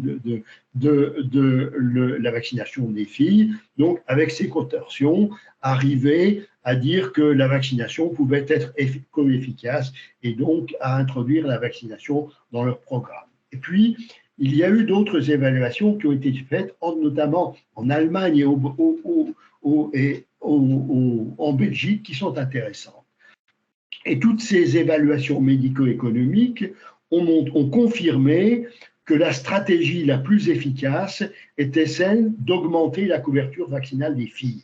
de la vaccination des filles. Donc, avec ces contorsions, arriver à dire que la vaccination pouvait être efficace et donc à introduire la vaccination dans leur programme. Et puis, il y a eu d'autres évaluations qui ont été faites, notamment en Allemagne et en Belgique, qui sont intéressantes. Et toutes ces évaluations médico-économiques ont confirmé que la stratégie la plus efficace était celle d'augmenter la couverture vaccinale des filles.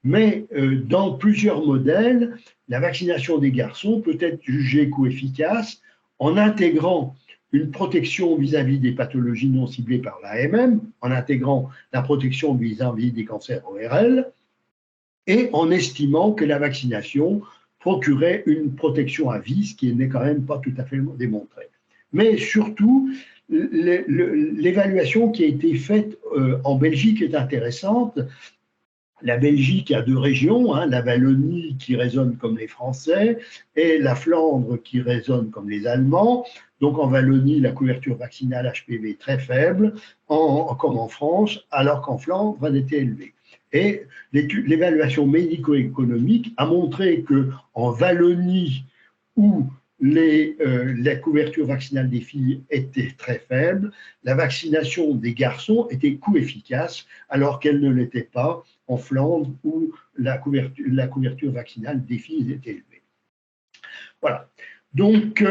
Mais dans plusieurs modèles, la vaccination des garçons peut être jugée coefficace en intégrant une protection vis-à-vis des pathologies non ciblées par l'AMM, en intégrant la protection vis-à-vis des cancers ORL, et en estimant que la vaccination procurait une protection à vie, ce qui n'est quand même pas tout à fait démontré. Mais surtout, l'évaluation qui a été faite en Belgique est intéressante. La Belgique a deux régions, la Wallonie qui résonne comme les Français et la Flandre qui résonne comme les Allemands. Donc en Wallonie, la couverture vaccinale HPV est très faible, comme en France, alors qu'en Flandre, elle était élevée. Et l'évaluation médico-économique a montré qu'en Wallonie, où la couverture vaccinale des filles était très faible, la vaccination des garçons était coût-efficace, alors qu'elle ne l'était pas en Flandre, où la couverture vaccinale des filles était élevée. Voilà. Donc,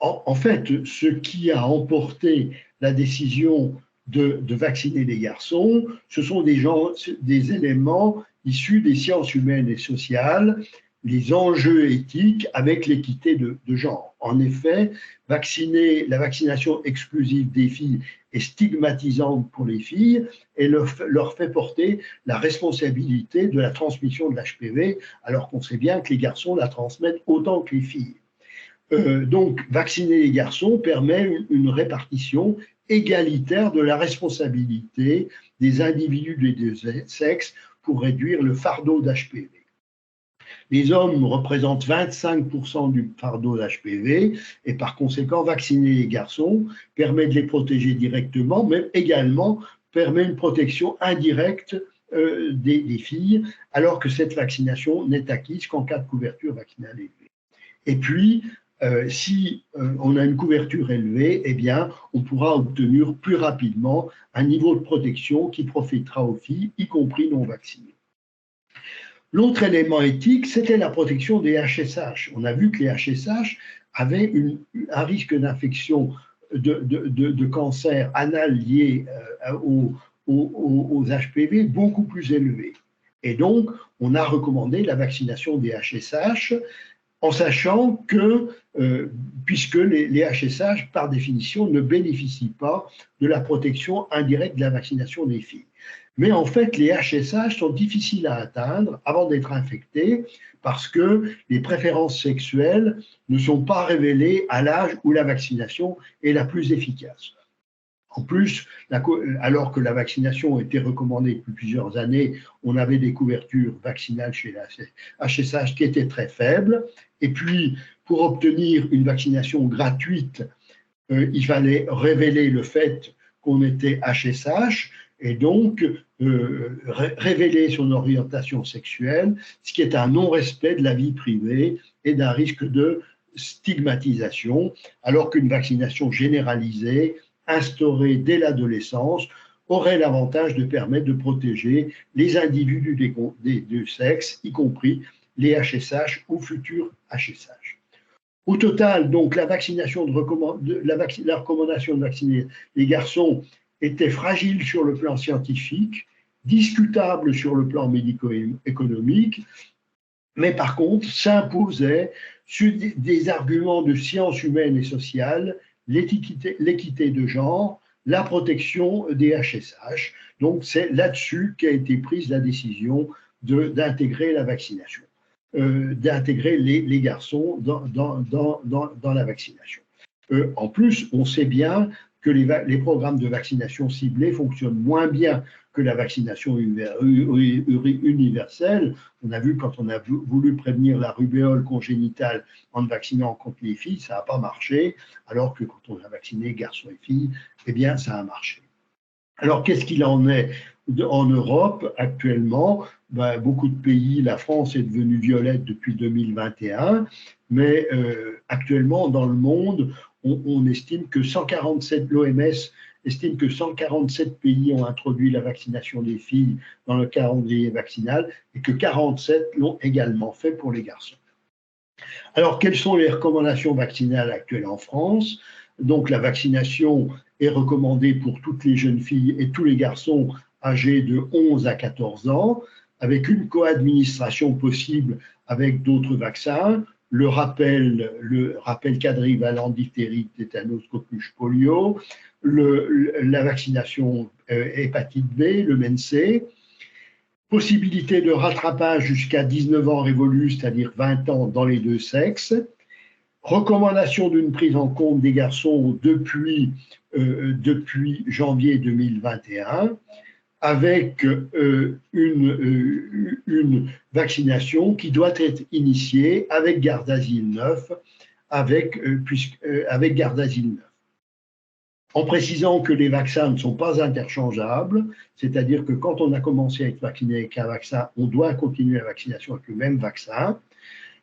en fait, ce qui a emporté la décision de vacciner les garçons, ce sont des éléments issus des sciences humaines et sociales, les enjeux éthiques avec l'équité de genre. En effet, la vaccination exclusive des filles est stigmatisante pour les filles et leur fait porter la responsabilité de la transmission de l'HPV, alors qu'on sait bien que les garçons la transmettent autant que les filles. Donc, vacciner les garçons permet une répartition égalitaire de la responsabilité des individus des deux sexes pour réduire le fardeau d'HPV. Les hommes représentent 25% du fardeau d'HPV et par conséquent, vacciner les garçons permet de les protéger directement, mais également permet une protection indirecte des filles, alors que cette vaccination n'est acquise qu'en cas de couverture vaccinale élevée. Et puis, si on a une couverture élevée, eh bien, on pourra obtenir plus rapidement un niveau de protection qui profitera aux filles, y compris non vaccinées. L'autre élément éthique, c'était la protection des HSH. On a vu que les HSH avaient un risque d'infection de cancer anal lié aux HPV beaucoup plus élevé. Et donc, on a recommandé la vaccination des HSH en sachant que, puisque les HSH, par définition, ne bénéficient pas de la protection indirecte de la vaccination des filles. Mais en fait, les HSH sont difficiles à atteindre avant d'être infectés parce que les préférences sexuelles ne sont pas révélées à l'âge où la vaccination est la plus efficace. En plus, alors que la vaccination était recommandée depuis plusieurs années, on avait des couvertures vaccinales chez la HSH qui étaient très faibles. Et puis, pour obtenir une vaccination gratuite, il fallait révéler le fait qu'on était HSH et donc révéler son orientation sexuelle, ce qui est un non-respect de la vie privée et d'un risque de stigmatisation, alors qu'une vaccination généralisée, instaurée dès l'adolescence, aurait l'avantage de permettre de protéger les individus des deux sexes, y compris les HSH ou futurs HSH. Au total, donc, la recommandation de vacciner les garçons était fragile sur le plan scientifique, discutable sur le plan médico-économique, mais par contre s'imposait sur des arguments de sciences humaines et sociales, l'équité de genre, la protection des HSH. Donc c'est là-dessus qu'a été prise la décision d'intégrer la vaccination, d'intégrer les garçons dans la vaccination. En plus, on sait bien que les programmes de vaccination ciblée fonctionnent moins bien que la vaccination universelle. On a vu quand on a voulu prévenir la rubéole congénitale en vaccinant contre les filles, ça n'a pas marché, alors que quand on a vacciné garçons et filles, eh bien, ça a marché. Alors, qu'est-ce qu'il en est en Europe actuellement? Beaucoup de pays, la France est devenue violette depuis 2021, mais actuellement, dans le monde, on estime que l'OMS estime que 147 pays ont introduit la vaccination des filles dans le calendrier vaccinal et que 47 l'ont également fait pour les garçons. Alors, quelles sont les recommandations vaccinales actuelles en France? Donc, la vaccination est recommandée pour toutes les jeunes filles et tous les garçons âgés de 11 à 14 ans, avec une coadministration possible avec d'autres vaccins, le rappel quadrivalent diphtérie, tétanos, coqueluche, polio, la vaccination hépatite B, le MENC, possibilité de rattrapage jusqu'à 19 ans révolus, c'est-à-dire 20 ans dans les deux sexes, recommandation d'une prise en compte des garçons depuis janvier 2021, avec une vaccination qui doit être initiée avec Gardasil 9, avec Gardasil 9. En précisant que les vaccins ne sont pas interchangeables, c'est-à-dire que quand on a commencé à être vacciné avec un vaccin, on doit continuer la vaccination avec le même vaccin.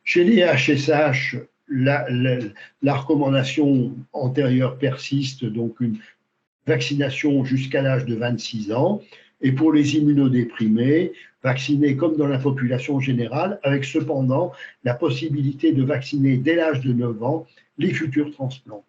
Chez les HSH, la recommandation antérieure persiste, donc une vaccination jusqu'à l'âge de 26 ans. et pour les immunodéprimés, vaccinés comme dans la population générale, avec cependant la possibilité de vacciner dès l'âge de 9 ans les futurs transplantés.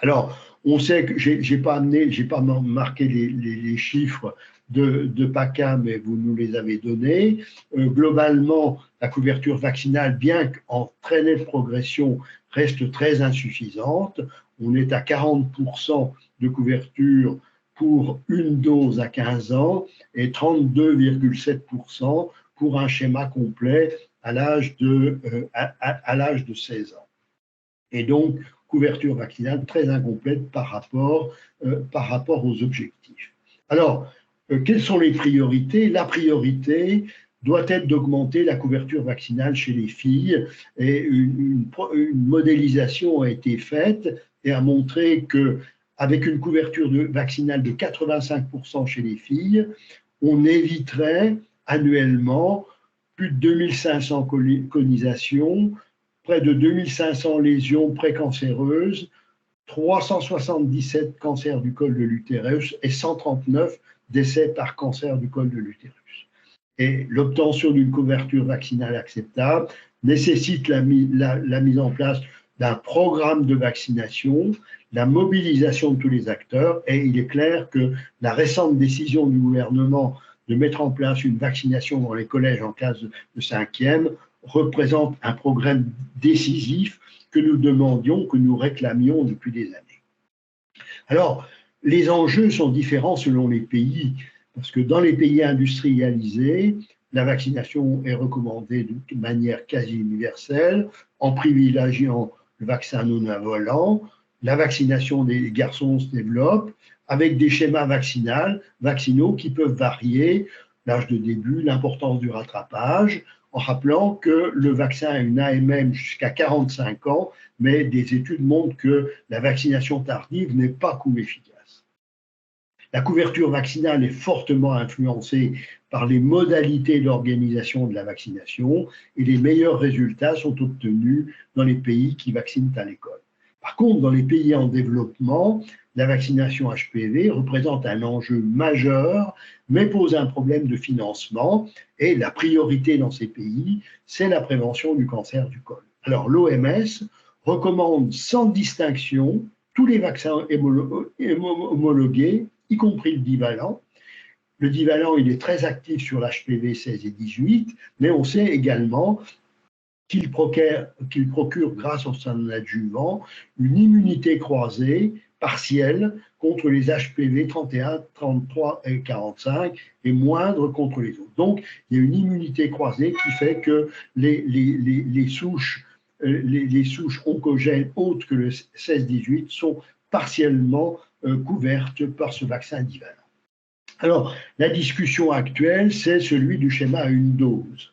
Alors, on sait que j'ai pas marqué les chiffres de PACA, mais vous nous les avez donnés. Globalement, la couverture vaccinale, bien qu'en très nette progression, reste très insuffisante. On est à 40% de couverture pour une dose à 15 ans et 32,7% pour un schéma complet à l'âge de 16 ans. Et donc, couverture vaccinale très incomplète par rapport aux objectifs. Alors, quelles sont les priorités? La priorité doit être d'augmenter la couverture vaccinale chez les filles. Et une modélisation a été faite et a montré qu'avec une couverture vaccinale de 85% chez les filles, on éviterait annuellement plus de 2500 conisations, près de 2500 lésions précancéreuses, 377 cancers du col de l'utérus et 139 décès par cancer du col de l'utérus. Et l'obtention d'une couverture vaccinale acceptable nécessite la mise en place d'un programme de vaccination, la mobilisation de tous les acteurs, et il est clair que la récente décision du gouvernement de mettre en place une vaccination dans les collèges en classe de 5e représente un progrès décisif que nous demandions, que nous réclamions depuis des années. Alors, les enjeux sont différents selon les pays, parce que dans les pays industrialisés, la vaccination est recommandée de manière quasi universelle, en privilégiant le vaccin non involant. La vaccination des garçons se développe avec des schémas vaccinaux qui peuvent varier, l'âge de début, l'importance du rattrapage, en rappelant que le vaccin a une AMM jusqu'à 45 ans, mais des études montrent que la vaccination tardive n'est pas efficace. La couverture vaccinale est fortement influencée par les modalités d'organisation de la vaccination et les meilleurs résultats sont obtenus dans les pays qui vaccinent à l'école. Par contre, dans les pays en développement, la vaccination HPV représente un enjeu majeur, mais pose un problème de financement. Et la priorité dans ces pays, c'est la prévention du cancer du col. Alors, l'OMS recommande sans distinction tous les vaccins homologués, y compris le divalent. Le divalent, il est très actif sur l'HPV 16 et 18, mais on sait également qu'il procure, grâce au sein adjuvant, une immunité croisée partielle contre les HPV 31, 33 et 45 et moindre contre les autres. Donc, il y a une immunité croisée qui fait que les souches oncogènes autres que le 16-18 sont partiellement couvertes par ce vaccin divalent. Alors, la discussion actuelle, c'est celui du schéma à une dose.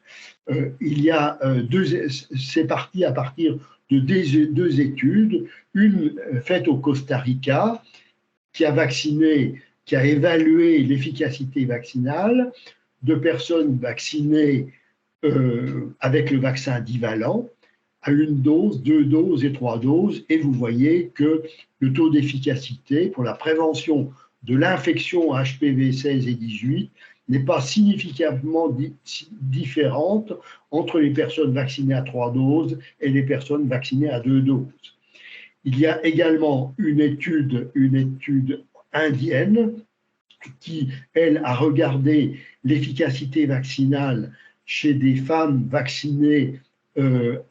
C'est parti à partir de deux études, une faite au Costa Rica, qui a évalué l'efficacité vaccinale de personnes vaccinées avec le vaccin divalent à une dose, 2 doses et 3 doses, et vous voyez que le taux d'efficacité pour la prévention de l'infection HPV 16 et 18 n'est pas significativement différente entre les personnes vaccinées à 3 doses et les personnes vaccinées à 2 doses. Il y a également une étude indienne qui, elle, a regardé l'efficacité vaccinale chez des femmes vaccinées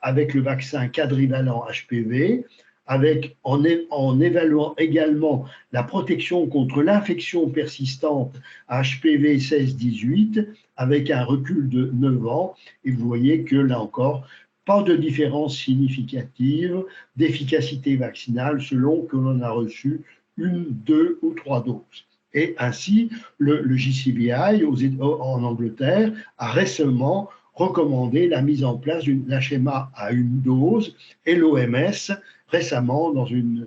avec le vaccin quadrivalent HPV, en évaluant également la protection contre l'infection persistante HPV 16-18 avec un recul de 9 ans. Et vous voyez que là encore, pas de différence significative d'efficacité vaccinale selon que l'on a reçu 1, 2 ou 3 doses. Et ainsi, le JCVI en Angleterre a récemment recommandé la mise en place d'un schéma à une dose et l'OMS récemment, dans une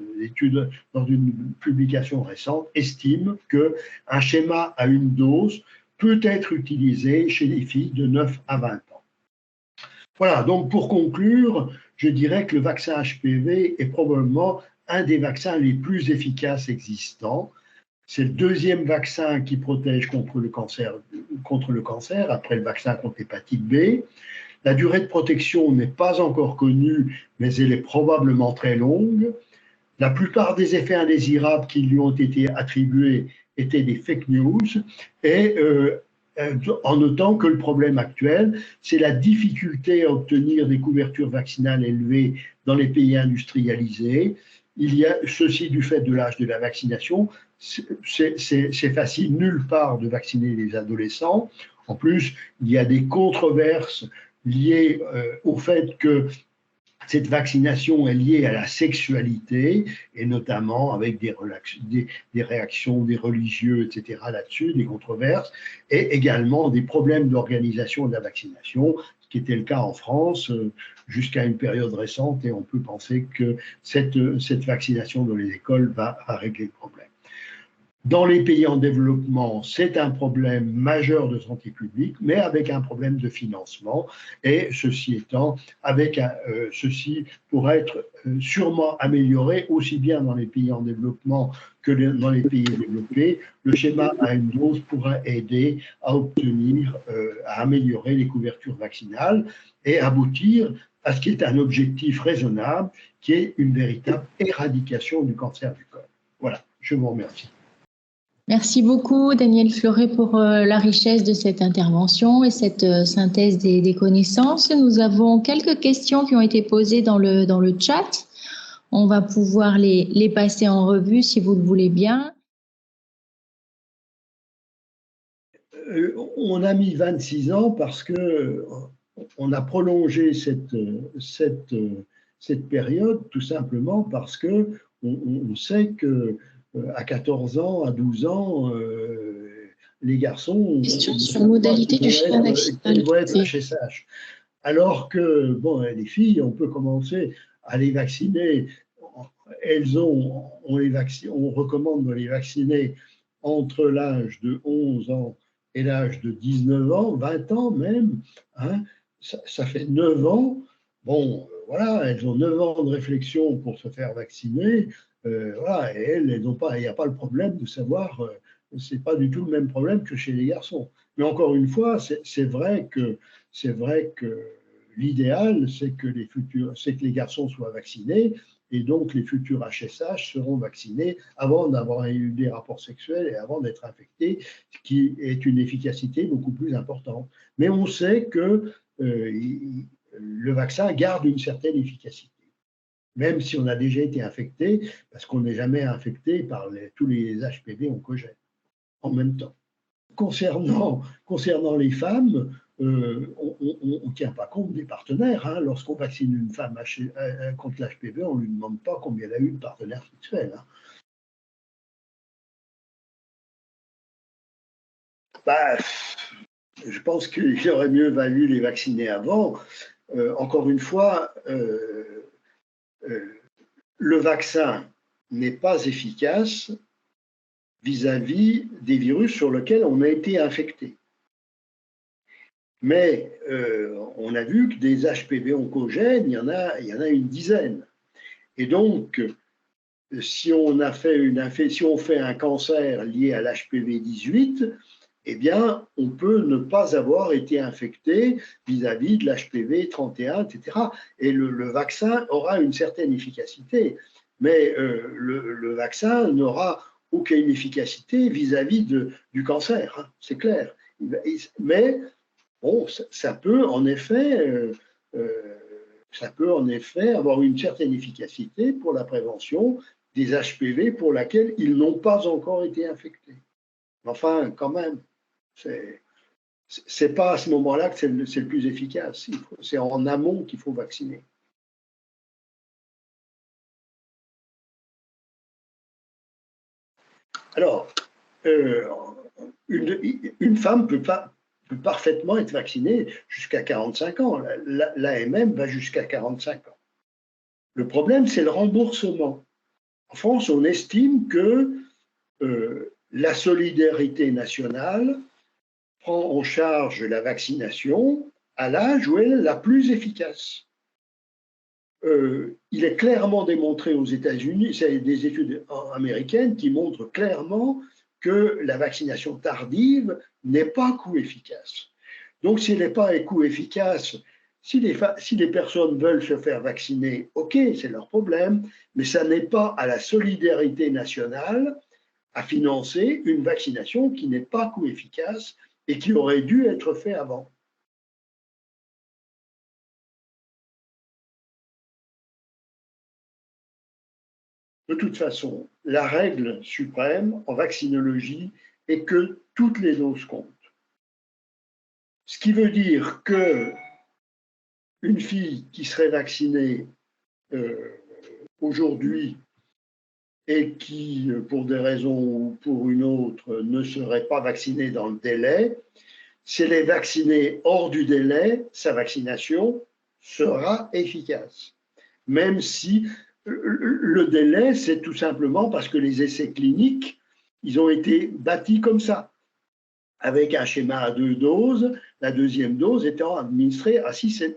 publication récente, estime qu'un schéma à une dose peut être utilisé chez les filles de 9 à 20 ans. Voilà, donc pour conclure, je dirais que le vaccin HPV est probablement un des vaccins les plus efficaces existants. C'est le deuxième vaccin qui protège contre le cancer, après le vaccin contre l'hépatite B. La durée de protection n'est pas encore connue, mais elle est probablement très longue. La plupart des effets indésirables qui lui ont été attribués étaient des fake news, et en notant que le problème actuel, c'est la difficulté à obtenir des couvertures vaccinales élevées dans les pays industrialisés. Il y a ceci du fait de l'âge de la vaccination. C'est facile nulle part de vacciner les adolescents. En plus, il y a des controverses liées au fait que cette vaccination est liée à la sexualité, et notamment avec des réactions des religieux, etc. là-dessus, des controverses, et également des problèmes d'organisation de la vaccination, ce qui était le cas en France jusqu'à une période récente, et on peut penser que cette vaccination dans les écoles va régler le problème. Dans les pays en développement, c'est un problème majeur de santé publique, mais avec un problème de financement. Et ceci étant, ceci pourrait être sûrement amélioré aussi bien dans les pays en développement que dans les pays développés. Le schéma à une dose pourrait aider à obtenir, à améliorer les couvertures vaccinales et aboutir à ce qui est un objectif raisonnable, qui est une véritable éradication du cancer du col. Voilà, je vous remercie. Merci beaucoup, Daniel Fleuret, pour la richesse de cette intervention et cette synthèse des connaissances. Nous avons quelques questions qui ont été posées dans le chat. On va pouvoir les passer en revue si vous le voulez bien. On a mis 26 ans parce que on a prolongé cette période tout simplement parce que on sait que à 14 ans, à 12 ans, les garçons Question sur la modalité du schéma vaccinal. Doivent être HSH. Alors que, bon, les filles, on peut commencer à les vacciner. On recommande de les vacciner entre l'âge de 11 ans et l'âge de 19 ans, 20 ans même. Hein, ça fait 9 ans. Bon, voilà, elles ont 9 ans de réflexion pour se faire vacciner. Voilà, et elles n'ont pas, il n'y a pas le problème de savoir, c'est pas du tout le même problème que chez les garçons. Mais encore une fois, c'est vrai que l'idéal, c'est que les garçons soient vaccinés, et donc les futurs HSH seront vaccinés avant d'avoir eu des rapports sexuels et avant d'être infectés, ce qui est une efficacité beaucoup plus importante. Mais on sait que le vaccin garde une certaine efficacité, même si on a déjà été infecté, parce qu'on n'est jamais infecté par tous les HPV oncogènes en même temps. Concernant les femmes, on ne tient pas compte des partenaires. Hein. Lorsqu'on vaccine une femme contre l'HPV, on ne lui demande pas combien elle a eu de partenaires sexuels. Hein. Bah, je pense qu'il aurait mieux valu les vacciner avant. Encore une fois, le vaccin n'est pas efficace vis-à-vis des virus sur lesquels on a été infecté. Mais on a vu que des HPV oncogènes, il y en a une dizaine. Et donc, si on fait un cancer lié à l'HPV 18, eh bien, on peut ne pas avoir été infecté vis-à-vis de l'HPV 31, etc. Et le vaccin aura une certaine efficacité, mais le vaccin n'aura aucune efficacité vis-à-vis du cancer, hein, c'est clair. Mais bon, ça peut en effet avoir une certaine efficacité pour la prévention des HPV pour laquelle ils n'ont pas encore été infectés. Enfin, quand même, c'est pas à ce moment-là que c'est le plus efficace. C'est en amont qu'il faut vacciner. Alors, une femme peut parfaitement être vaccinée jusqu'à 45 ans. L'AMM va jusqu'à 45 ans. Le problème, c'est le remboursement. En France, on estime que la solidarité nationale prend en charge la vaccination à l'âge où elle est la plus efficace. Il est clairement démontré aux États-Unis, c'est des études américaines qui montrent clairement que la vaccination tardive n'est pas coût efficace. Donc, s'il n'est pas un coût efficace, si les personnes veulent se faire vacciner, ok, c'est leur problème, mais ça n'est pas à la solidarité nationale à financer une vaccination qui n'est pas coût efficace et qui aurait dû être faite avant. De toute façon, la règle suprême en vaccinologie est que toutes les doses comptent. Ce qui veut dire que une fille qui serait vaccinée aujourd'hui et qui, pour des raisons ou pour une autre, ne serait pas vaccinée dans le délai, si elle est vaccinée hors du délai, sa vaccination sera efficace. Même si le délai, c'est tout simplement parce que les essais cliniques, ils ont été bâtis comme ça, avec un schéma à 2 doses, la deuxième dose étant administrée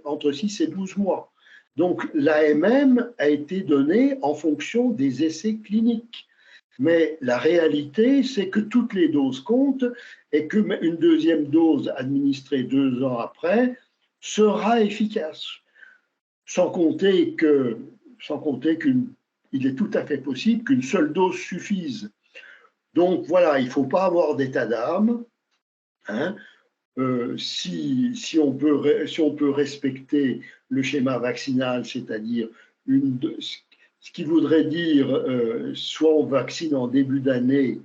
entre 6 et 12 mois. Donc l'AMM a été donnée en fonction des essais cliniques. Mais la réalité, c'est que toutes les doses comptent et qu'une deuxième dose administrée 2 ans après sera efficace. Sans compter qu'il est tout à fait possible qu'une seule dose suffise. Donc voilà, il ne faut pas avoir d'état d'âme. Hein. Si on peut respecter le schéma vaccinal, c'est-à-dire ce qui voudrait dire soit on vaccine en début d'année,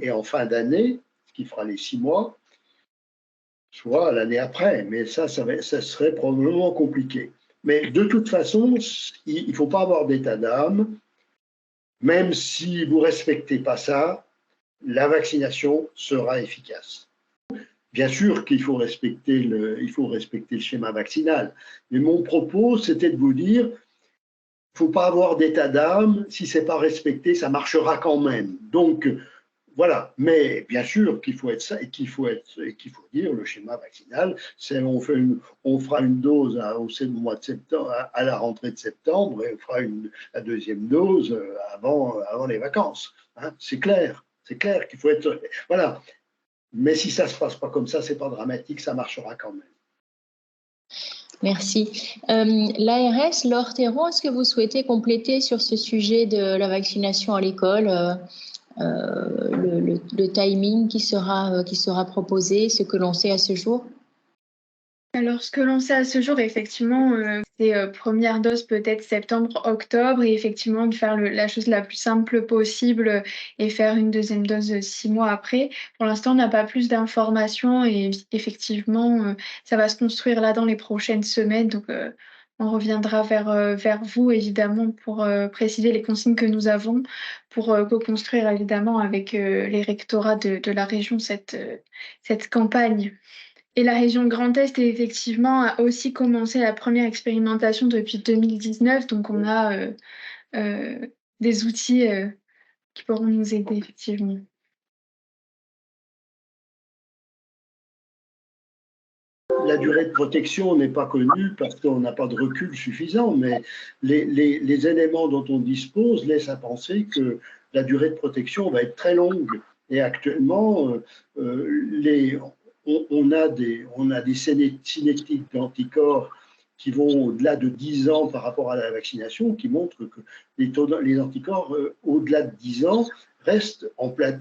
et en fin d'année, ce qui fera les 6 mois, soit l'année après, mais ça serait probablement compliqué. Mais de toute façon, il ne faut pas avoir d'état d'âme, même si vous ne respectez pas ça, la vaccination sera efficace. Bien sûr qu'il faut respecter le schéma vaccinal, mais mon propos, c'était de vous dire, il ne faut pas avoir d'état d'âme, si ce n'est pas respecté, ça marchera quand même. Donc, voilà, mais bien sûr qu'il faut dire le schéma vaccinal, c'est on fera une dose au mois de septembre, à la rentrée de septembre, et on fera la deuxième dose avant les vacances. Hein, c'est clair qu'il faut être, voilà. Mais si ça se passe pas comme ça, c'est pas dramatique, ça marchera quand même. Merci. L'ARS, Laure Théron, est-ce que vous souhaitez compléter sur ce sujet de la vaccination à l'école? Le timing qui sera proposé, ce que l'on sait à ce jour? Alors, ce que l'on sait à ce jour, effectivement, c'est première dose peut-être septembre-octobre et effectivement de faire la chose la plus simple possible et faire une deuxième dose 6 mois après. Pour l'instant, on n'a pas plus d'informations et effectivement, ça va se construire là dans les prochaines semaines. Donc, on reviendra vers vous évidemment pour préciser les consignes que nous avons, pour co-construire évidemment avec les rectorats de la région cette campagne. Et la région Grand Est, effectivement, a aussi commencé la première expérimentation depuis 2019, donc on a des outils qui pourront nous aider, effectivement. La durée de protection n'est pas connue parce qu'on n'a pas de recul suffisant, mais les éléments dont on dispose laissent à penser que la durée de protection va être très longue. Et actuellement, on a des cinétiques d'anticorps qui vont au-delà de 10 ans par rapport à la vaccination, qui montrent que les anticorps, au-delà de 10 ans,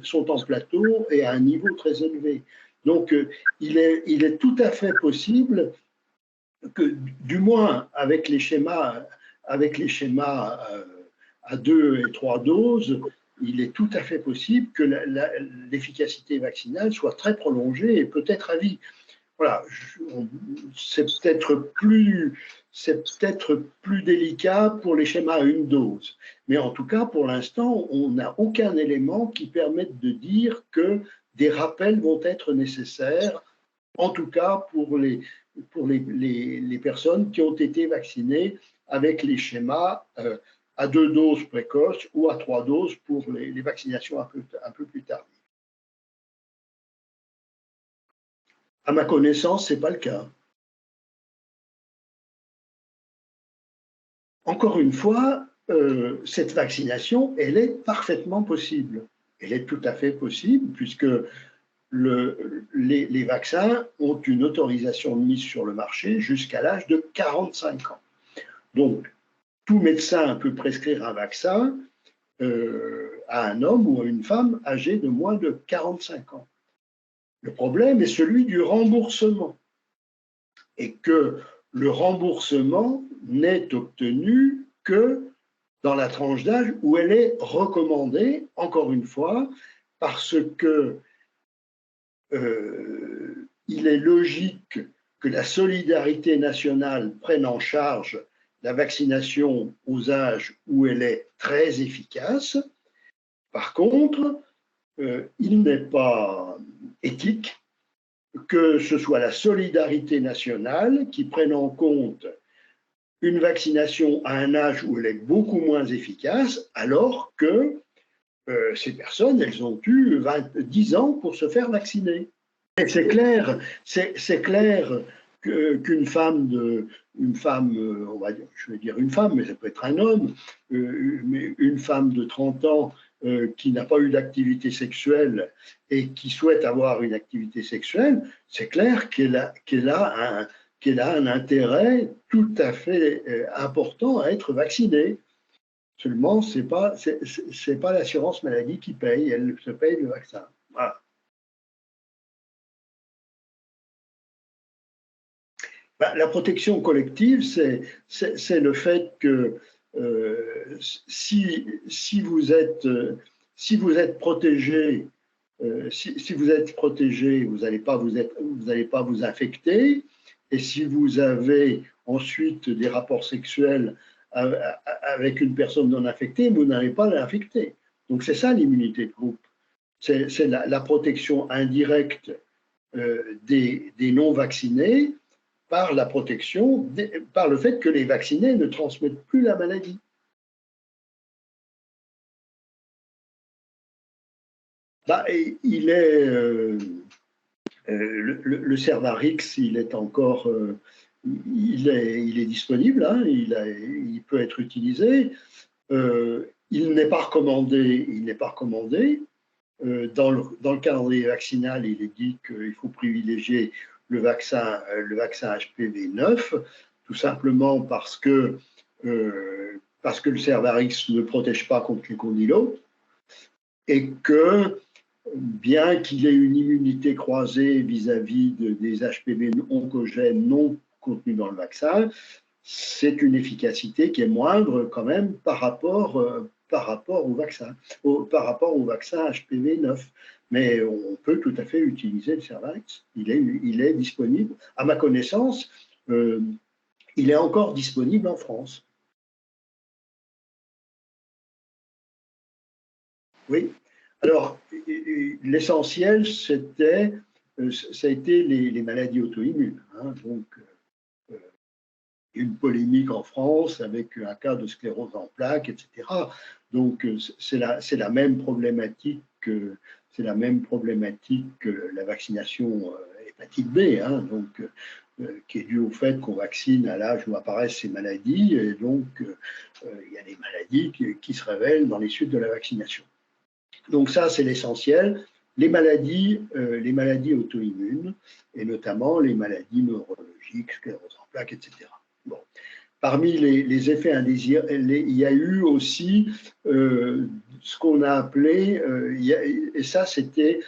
sont en plateau et à un niveau très élevé. Donc, il est tout à fait possible que, du moins avec les schémas à 2 et 3 doses, il est tout à fait possible que l'efficacité vaccinale soit très prolongée et peut-être à vie. Voilà, c'est peut-être plus délicat pour les schémas à une dose. Mais en tout cas, pour l'instant, on n'a aucun élément qui permette de dire que des rappels vont être nécessaires, en tout cas pour les personnes qui ont été vaccinées avec les schémas à 2 doses précoces ou à 3 doses pour les vaccinations un peu plus tardives. À ma connaissance, ce n'est pas le cas. Encore une fois, cette vaccination, elle est parfaitement possible. Elle est tout à fait possible puisque les vaccins ont une autorisation de mise sur le marché jusqu'à l'âge de 45 ans. Donc, tout médecin peut prescrire un vaccin à un homme ou à une femme âgée de moins de 45 ans. Le problème est celui du remboursement et que le remboursement n'est obtenu que dans la tranche d'âge où elle est recommandée, encore une fois, parce que il est logique que la solidarité nationale prenne en charge la vaccination aux âges où elle est très efficace. Par contre, il n'est pas éthique que ce soit la solidarité nationale qui prenne en compte une vaccination à un âge où elle est beaucoup moins efficace, alors que ces personnes, elles ont eu 10 ans pour se faire vacciner. Et c'est clair qu'une femme, on va dire, je vais dire une femme, mais ça peut être un homme, mais une femme de 30 ans qui n'a pas eu d'activité sexuelle et qui souhaite avoir une activité sexuelle, c'est clair qu'elle a un intérêt tout à fait important à être vaccinée. Seulement, c'est pas l'assurance maladie qui paye, elle se paye le vaccin. Voilà. La protection collective, c'est le fait que si vous êtes protégé, vous n'allez pas vous infecter, et si vous avez ensuite des rapports sexuels avec une personne non infectée, vous n'allez pas l'infecter. Donc c'est ça l'immunité de groupe. C'est la protection indirecte des non vaccinés par la protection, par le fait que les vaccinés ne transmettent plus la maladie. Il est le Cervarix, il est encore, il est disponible, hein, il peut être utilisé. Il n'est pas recommandé. Dans le calendrier vaccinal, il est dit qu'il faut privilégier le vaccin HPV 9, tout simplement parce que le Cervarix ne protège pas contre les condylomes et que, bien qu'il ait une immunité croisée vis-à-vis des HPV oncogènes non contenus dans le vaccin, c'est une efficacité qui est moindre quand même par rapport au vaccin HPV 9. Mais on peut tout à fait utiliser le Cervarix. Il est disponible. À ma connaissance, il est encore disponible en France. Oui. Alors, l'essentiel, ça a été les maladies auto-immunes. Hein, donc, une polémique en France avec un cas de sclérose en plaques, etc. Donc, c'est la même problématique que la vaccination hépatite B, hein, donc, qui est due au fait qu'on vaccine à l'âge où apparaissent ces maladies, et donc il y a des maladies qui se révèlent dans les suites de la vaccination. Donc ça, c'est l'essentiel. Les maladies auto-immunes, et notamment les maladies neurologiques, sclérose en plaques, etc. Bon. Parmi les effets indésirables, il y a eu aussi ce qu'on a appelé, et ça c'était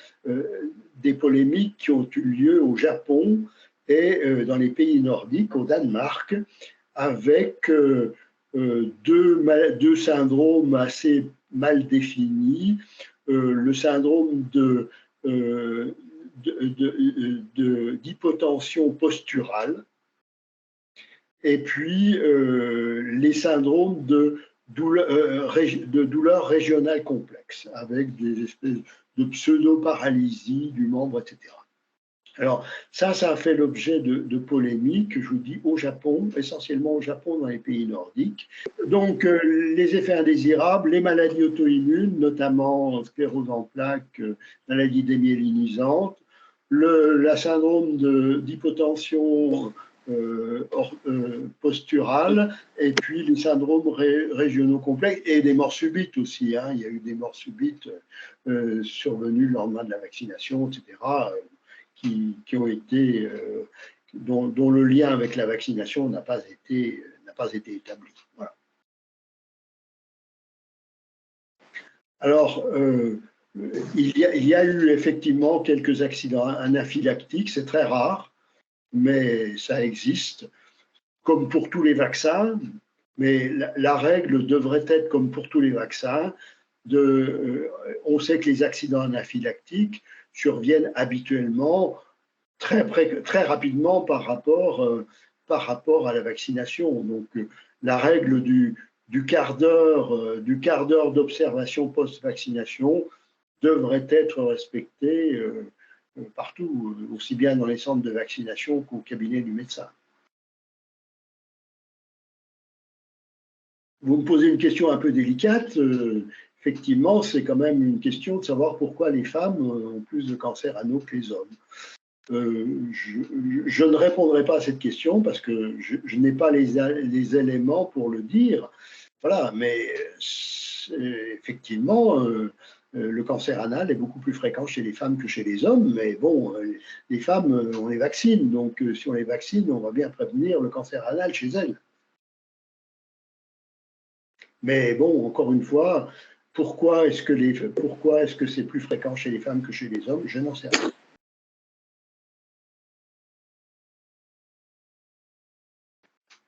des polémiques qui ont eu lieu au Japon et dans les pays nordiques, au Danemark, avec deux syndromes assez mal définis. Le syndrome d'hypotension posturale, et puis les syndromes de douleur régionale complexe, avec des espèces de pseudo-paralysie du membre, etc. Alors, ça a fait l'objet de polémiques, je vous dis, au Japon, essentiellement au Japon, dans les pays nordiques. Donc, les effets indésirables, les maladies auto-immunes, notamment sclérose en plaques, maladie démyélinisante, la syndrome d'hypotension posturales, et puis les syndromes régionaux complexes et des morts subites aussi. Hein. Il y a eu des morts subites survenues le lendemain de la vaccination, etc., qui ont été, dont le lien avec la vaccination n'a pas été établi. Voilà. Alors, il y a eu effectivement quelques accidents anaphylactiques, c'est très rare, mais ça existe, comme pour tous les vaccins, mais la règle devrait être comme pour tous les vaccins, on sait que les accidents anaphylactiques surviennent habituellement très rapidement par rapport à la vaccination. Donc la règle du quart d'heure d'observation post-vaccination devrait être respectée partout, aussi bien dans les centres de vaccination qu'au cabinet du médecin. Vous me posez une question un peu délicate. Effectivement, c'est quand même une question de savoir pourquoi les femmes ont plus de cancer anal que les hommes. Je ne répondrai pas à cette question parce que je n'ai pas les éléments pour le dire. Voilà, mais effectivement, le cancer anal est beaucoup plus fréquent chez les femmes que chez les hommes, mais bon, les femmes, on les vaccine, donc si on les vaccine, on va bien prévenir le cancer anal chez elles. Mais bon, encore une fois, pourquoi est-ce que c'est plus fréquent chez les femmes que chez les hommes? Je n'en sais rien.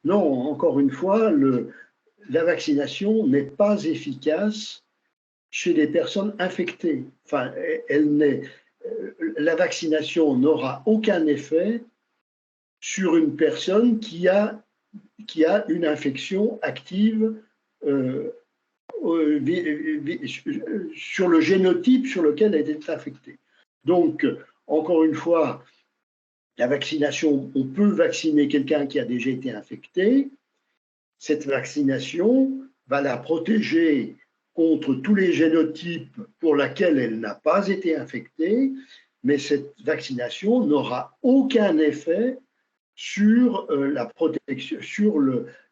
Non, encore une fois, la vaccination n'est pas efficace chez les personnes infectées. Enfin, la vaccination n'aura aucun effet sur une personne qui a une infection active sur le génotype sur lequel elle est infectée. Donc, encore une fois, la vaccination, on peut vacciner quelqu'un qui a déjà été infecté. Cette vaccination va la protéger contre tous les génotypes pour lesquels elle n'a pas été infectée, mais cette vaccination n'aura aucun effet sur la protection, sur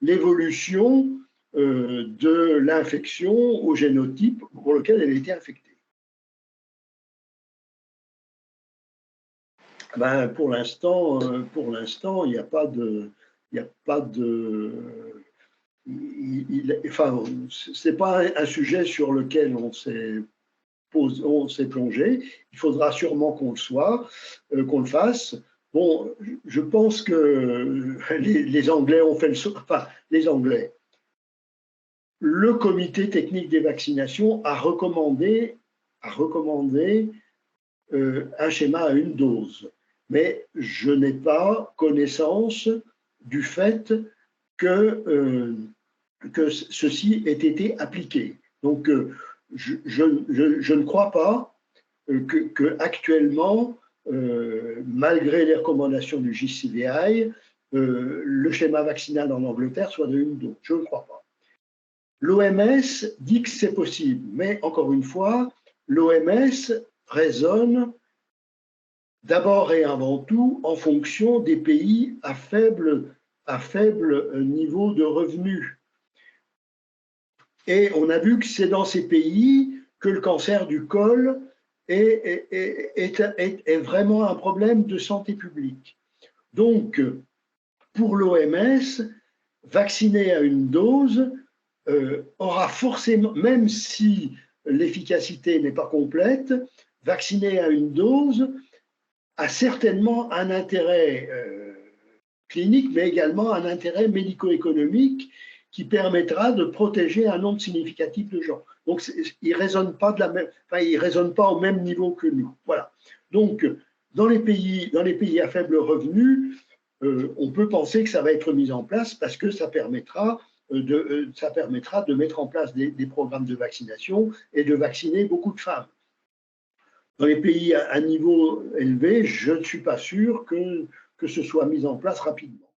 l'évolution de l'infection au génotype pour lequel elle a été infectée. Ben, pour l'instant, il n'y a pas de, enfin, c'est pas un sujet sur lequel on s'est plongé. Il faudra sûrement qu'on le fasse. Bon, je pense que les Anglais ont fait le saut. Enfin, les Anglais. Le comité technique des vaccinations a recommandé un schéma à une dose. Mais je n'ai pas connaissance du fait que ceci ait été appliqué. Donc, je ne crois pas que actuellement, malgré les recommandations du JCVI, le schéma vaccinal en Angleterre soit de une dose. Je ne crois pas. L'OMS dit que c'est possible, mais encore une fois, l'OMS raisonne d'abord et avant tout en fonction des pays à faible niveau de revenus. Et on a vu que c'est dans ces pays que le cancer du col est vraiment un problème de santé publique. Donc, pour l'OMS, vacciner à une dose aura forcément, même si l'efficacité n'est pas complète, vacciner à une dose a certainement un intérêt clinique, mais également un intérêt médico-économique qui permettra de protéger un nombre significatif de gens. Donc, ils ne raisonnent pas ils raisonnent pas au même niveau que nous. Voilà. Donc, dans les pays à faible revenu, on peut penser que ça va être mis en place parce que ça permettra de mettre en place des programmes de vaccination et de vacciner beaucoup de femmes. Dans les pays à niveau élevé, je ne suis pas sûr que ce soit mis en place rapidement.